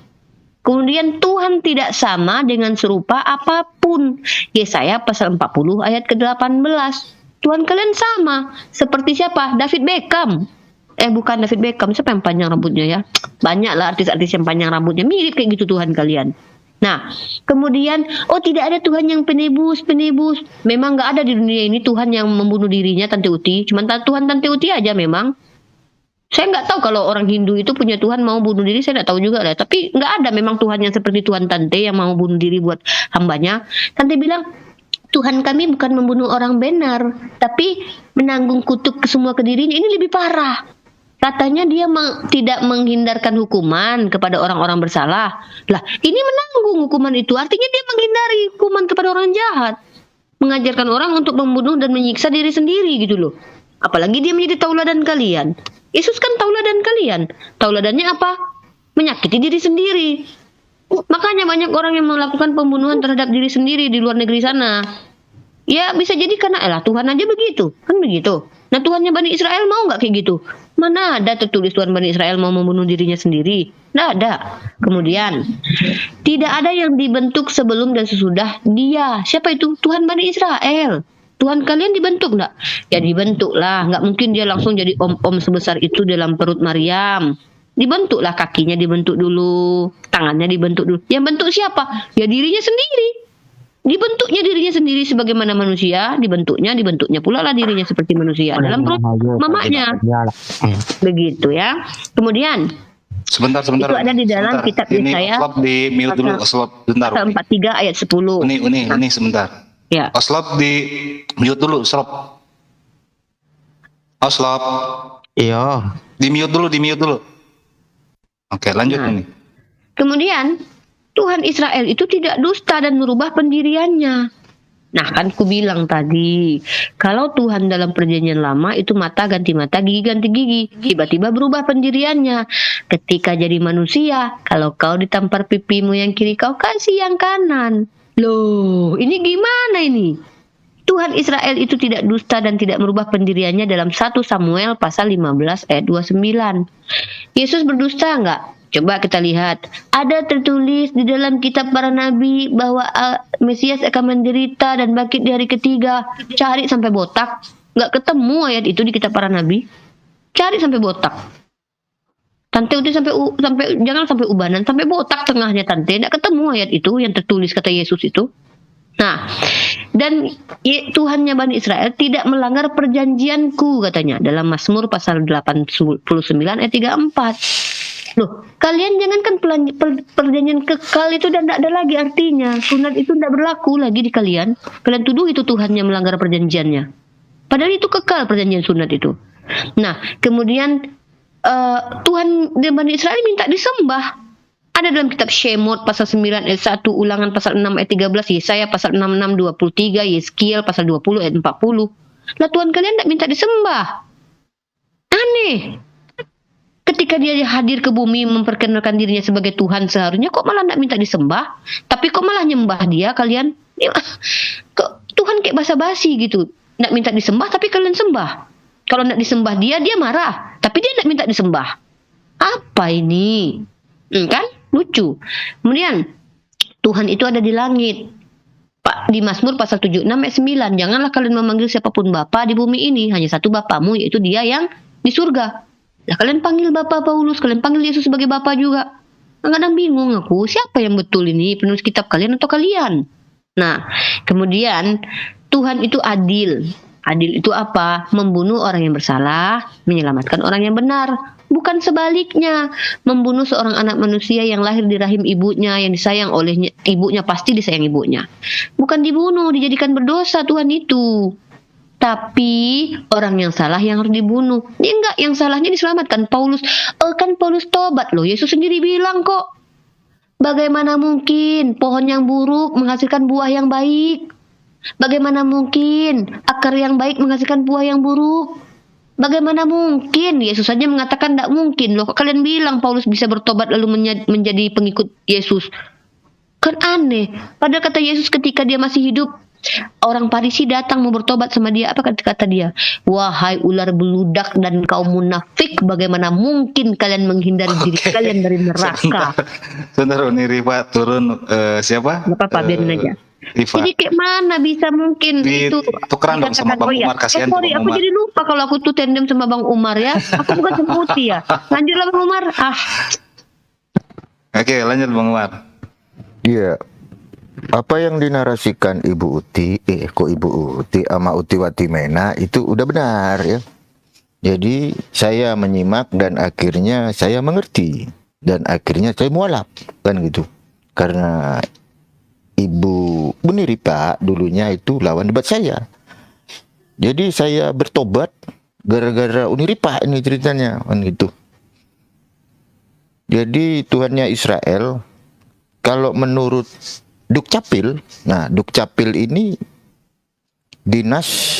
Kemudian Tuhan tidak sama dengan serupa apapun. Yesaya pasal 40 ayat ke-18. Tuhan kalian sama. Seperti siapa? David Beckham. Bukan David Beckham. Siapa yang panjang rambutnya ya? Banyaklah artis-artis yang panjang rambutnya. Mirip kayak gitu Tuhan kalian. Nah, kemudian, tidak ada Tuhan yang penebus. Memang nggak ada di dunia ini Tuhan yang membunuh dirinya, Tante Uti. Cuma Tuhan Tante Uti aja memang. Saya nggak tahu kalau orang Hindu itu punya Tuhan mau bunuh diri, saya nggak tahu juga lah. Tapi nggak ada memang Tuhan yang seperti Tuhan Tante yang mau bunuh diri buat hambanya. Tante bilang, Tuhan kami bukan membunuh orang benar, tapi menanggung kutuk semua ke dirinya. Ini lebih parah. Katanya dia tidak menghindarkan hukuman kepada orang-orang bersalah. Lah, ini menanggung hukuman itu. Artinya dia menghindari hukuman kepada orang jahat. Mengajarkan orang untuk membunuh dan menyiksa diri sendiri gitu loh. Apalagi dia menjadi tauladan kalian. Yesus kan tauladan kalian. Tauladannya apa? Menyakiti diri sendiri. Makanya banyak orang yang melakukan pembunuhan terhadap diri sendiri di luar negeri sana. Ya bisa jadi karena Tuhan aja begitu. Kan begitu. Nah Tuhannya Bani Israel mau nggak kayak gitu? Mana ada tertulis Tuhan Bani Israel mau membunuh dirinya sendiri? Nggak ada. Kemudian, tidak ada yang dibentuk sebelum dan sesudah dia. Siapa itu? Tuhan Bani Israel. Tuhan kalian dibentuk nggak? Ya dibentuk lah. Nggak mungkin dia langsung jadi om-om sebesar itu dalam perut Maryam. Dibentuklah kakinya, dibentuk dulu. Tangannya dibentuk dulu. Yang bentuk siapa? Ya dirinya sendiri. Dibentuknya dirinya sendiri sebagaimana manusia, dibentuknya pula lah dirinya seperti manusia dalam perut mamanya. Begitu ya. Kemudian Sebentar. itu ada di dalam kitab Yesaya. Oslop di mute dulu, Oslop bentar. Pasal 43 ayat 10. Ini sebentar. Ya. Oslop di mute dulu, Oslop. Iya. Di mute dulu. Oke, lanjut ini. Kemudian Tuhan Israel itu tidak dusta dan merubah pendiriannya. Nah kan ku bilang tadi, kalau Tuhan dalam Perjanjian Lama itu mata ganti mata, gigi ganti gigi, tiba-tiba berubah pendiriannya. Ketika jadi manusia, kalau kau ditampar pipimu yang kiri, kau kasih yang kanan. Loh, ini gimana ini? Tuhan Israel itu tidak dusta dan tidak merubah pendiriannya dalam 1 Samuel pasal 15 ayat 29. Yesus berdusta enggak? Coba kita lihat. Ada tertulis di dalam kitab para nabi bahwa Mesias akan menderita dan bangkit di hari ketiga. Cari sampai botak. Nggak ketemu ayat itu di kitab para nabi. Cari sampai botak. Tante udah jangan sampai ubanan, sampai botak tengahnya Tante. Nggak ketemu ayat itu yang tertulis kata Yesus itu. Nah, dan Tuhannya Bani Israel tidak melanggar perjanjianku katanya dalam Mazmur pasal 89 ayat 34. Loh, kalian jangankan perjanjian kekal itu dan tidak ada lagi artinya. Sunat itu tidak berlaku lagi di kalian. Kalian tuduh itu Tuhan yang melanggar perjanjiannya. Padahal itu kekal perjanjian sunat itu. Nah, kemudian Tuhan dan Bani Israel minta disembah. Ada dalam kitab Shemot pasal 9 ayat 1, Ulangan pasal 6 ayat 13, Yesaya pasal 66 23, Yeskiel pasal 20 ayat 40. Lah Tuhan kalian tidak minta disembah. Aneh. Ketika dia hadir ke bumi memperkenalkan dirinya sebagai Tuhan seharusnya kok malah tidak minta disembah, tapi kok malah nyembah dia kalian. Kok Tuhan kayak basa-basi gitu, tidak minta disembah tapi kalian sembah. Kalau tidak disembah dia marah. Tapi dia tidak minta disembah. Apa ini? Kan? Lucu. Kemudian, Tuhan itu ada di langit. Pak, di Mazmur pasal 76 ayat 9. Janganlah kalian memanggil siapapun Bapa di bumi ini. Hanya satu Bapamu, yaitu dia yang di surga. Nah, kalian panggil Bapak Paulus, kalian panggil Yesus sebagai Bapa juga. Kadang bingung aku, siapa yang betul ini? Penulis kitab kalian atau kalian? Nah, kemudian Tuhan itu adil. Adil itu apa? Membunuh orang yang bersalah, menyelamatkan orang yang benar. Bukan sebaliknya, membunuh seorang anak manusia yang lahir di rahim ibunya, yang disayang oleh ibunya, pasti disayang ibunya. Bukan dibunuh, dijadikan berdosa Tuhan itu. Tapi orang yang salah yang harus dibunuh. Dia enggak, yang salahnya diselamatkan. Paulus, kan Paulus tobat loh. Yesus sendiri bilang kok. Bagaimana mungkin pohon yang buruk menghasilkan buah yang baik? Bagaimana mungkin akar yang baik menghasilkan buah yang buruk? Bagaimana mungkin? Yesus saja mengatakan tidak mungkin. Loh, kok kalian bilang Paulus bisa bertobat lalu menjadi pengikut Yesus? Kan aneh. Padahal kata Yesus ketika dia masih hidup, orang Farisi datang mau bertobat sama dia. Apa kata dia? Wahai ular beludak dan kaum munafik, bagaimana mungkin kalian menghindari diri kalian dari neraka? Sebentar, ini Rifa turun siapa? Gak apa-apa, biarin aja. Rifa. Jadi kayak mana bisa mungkin itu Tukeran dong sama Bang Umar, kasihan tuh sorry, Bang aku Umar. jadi lupa kalau aku tuh tandem sama Bang Umar ya. Aku bukan sama Uti ya. Lanjutlah Bang Umar. Oke, lanjut Bang Umar. Iya. Apa yang dinarasikan Ibu Uti, kok Ibu Uti sama Uti Watimena itu udah benar ya. Jadi saya menyimak dan akhirnya saya mengerti dan akhirnya saya mualaf kan gitu. Karena Ibu Uniripa dulunya itu lawan debat saya. Jadi saya bertobat gara-gara Uniripa ini ceritanya kan gitu. Jadi Tuhannya Israel kalau menurut Dukcapil, nah Dukcapil ini dinas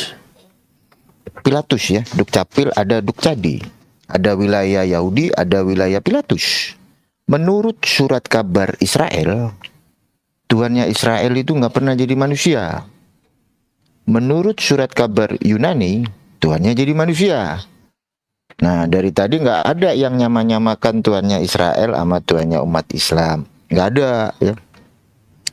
Pilatus ya. Dukcapil ada Dukcadi, ada wilayah Yahudi, ada wilayah Pilatus. Menurut surat kabar Israel, Tuhannya Israel itu nggak pernah jadi manusia. Menurut surat kabar Yunani, Tuhannya jadi manusia. Nah, dari tadi nggak ada yang nyamakan Tuhannya Israel sama Tuhannya umat Islam. Nggak ada ya.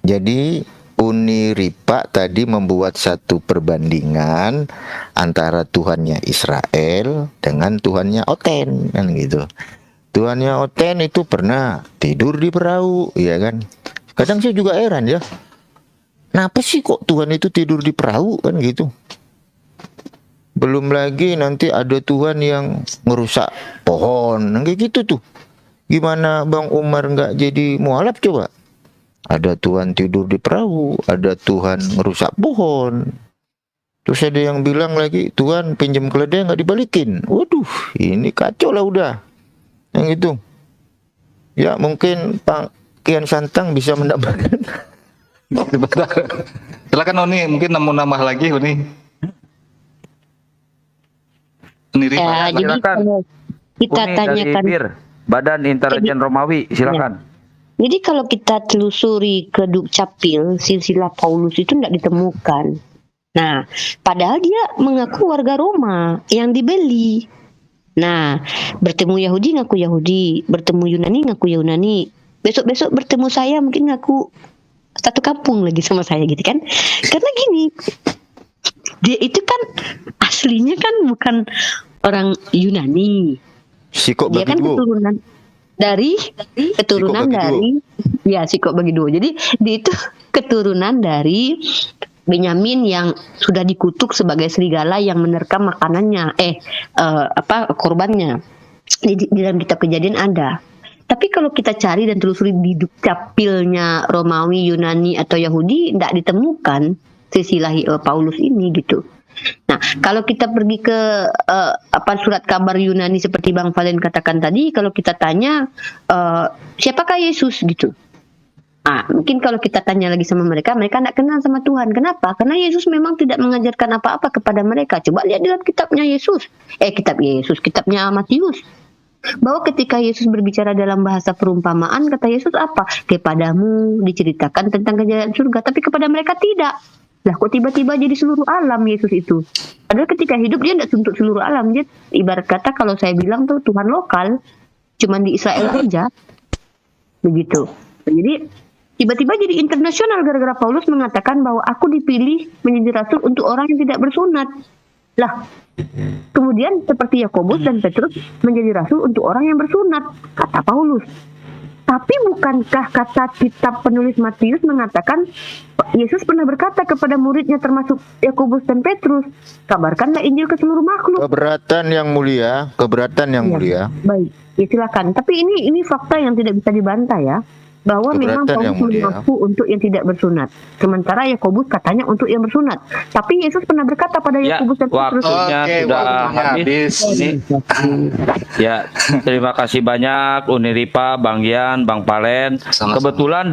Jadi Uniripa tadi membuat satu perbandingan antara Tuhannya Israel dengan Tuhannya Oten kan gitu. Tuhannya Oten itu pernah tidur di perahu, ya kan? Kadang saya juga heran ya. Kenapa sih kok Tuhan itu tidur di perahu kan gitu? Belum lagi nanti ada Tuhan yang ngerusak pohon, kayak gitu tuh. Gimana Bang Umar nggak jadi mualaf coba? Ada Tuhan tidur di perahu, ada Tuhan ngerusak pohon. Terus ada yang bilang lagi Tuhan pinjam keledai nggak dibalikin. Waduh, ini kacau lah udah. Yang itu. Ya mungkin Pak Kian Santang bisa mendapatkan. Silakan Uni, mungkin mau nambah lagi Uni. Uni Rifa. Ya, jadi silakan. kalau kita Uni dari tanyakan, BIR, Badan Intelijen Romawi, silakan. jadi kalau kita telusuri ke Dukcapil, silsilah Paulus itu tidak ditemukan. Nah, padahal dia mengaku warga Roma yang dibeli. Nah, bertemu Yahudi ngaku Yahudi, bertemu Yunani ngaku Yunani. Besok-besok bertemu saya mungkin ngaku satu kampung lagi sama saya gitu kan. Karena gini, dia itu kan aslinya kan bukan orang Yunani. Sikok Dia bagi kan dua. keturunan dari ya Sikok bagi dua. Jadi dia itu keturunan dari Benyamin yang sudah dikutuk sebagai serigala yang menerkam makanannya, korbannya. Di dalam kitab Kejadian ada. Tapi kalau kita cari dan telusuri di Dukcapilnya Romawi, Yunani atau Yahudi, tidak ditemukan silsilah Paulus ini gitu. Nah, kalau kita pergi ke surat kabar Yunani seperti Bang Valen katakan tadi, kalau kita tanya siapakah Yesus gitu. Ah, mungkin kalau kita tanya lagi sama mereka tidak kenal sama Tuhan. Kenapa? Karena Yesus memang tidak mengajarkan apa-apa kepada mereka. Coba lihat dalam kitabnya kitabnya Matius. Bahwa ketika Yesus berbicara dalam bahasa perumpamaan, kata Yesus apa? Kepadamu diceritakan tentang kejayaan surga, tapi kepada mereka tidak. Lah kok tiba-tiba jadi seluruh alam Yesus itu? Padahal ketika hidup dia tidak untuk seluruh alam. Dia ibarat kata kalau saya bilang tuh Tuhan lokal, cuman di Israel aja. Begitu. Jadi tiba-tiba jadi internasional gara-gara Paulus mengatakan bahwa aku dipilih menjadi rasul untuk orang yang tidak bersunat. Lah, kemudian seperti Yakobus dan Petrus menjadi rasul untuk orang yang bersunat, kata Paulus. Tapi bukankah kata kitab penulis Matius mengatakan Yesus pernah berkata kepada muridnya termasuk Yakobus dan Petrus, kabarkanlah Injil ke seluruh makhluk. Keberatan yang mulia, keberatan yang Ya, mulia. baik, ya silakan. Tapi ini fakta yang tidak bisa dibantah ya, bahwa memang Keberatan yang Paulus mulia. mengaku untuk yang tidak bersunat, sementara Yakobus katanya untuk yang bersunat. Tapi Yesus pernah berkata pada Ya, Yakobus dan Petrus, waktunya Oke, sudah waktunya habis. habis. Ini, ya, terima kasih banyak Uniripa, Bang Yan, Bang Palen. Sama-sama. Kebetulan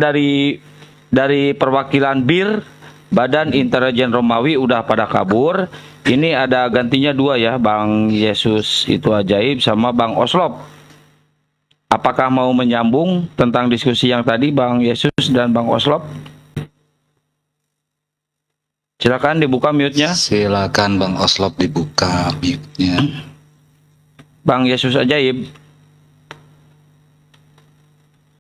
dari perwakilan BIR, Badan Intelijen Romawi udah pada kabur. Ini ada gantinya dua ya, Bang Yesus itu ajaib sama Bang Oslop. Apakah mau menyambung tentang diskusi yang tadi Bang Yesus dan Bang Oslop? Silakan dibuka mute-nya. Silakan Bang Oslop dibuka mute-nya. Bang Yesus ajaib.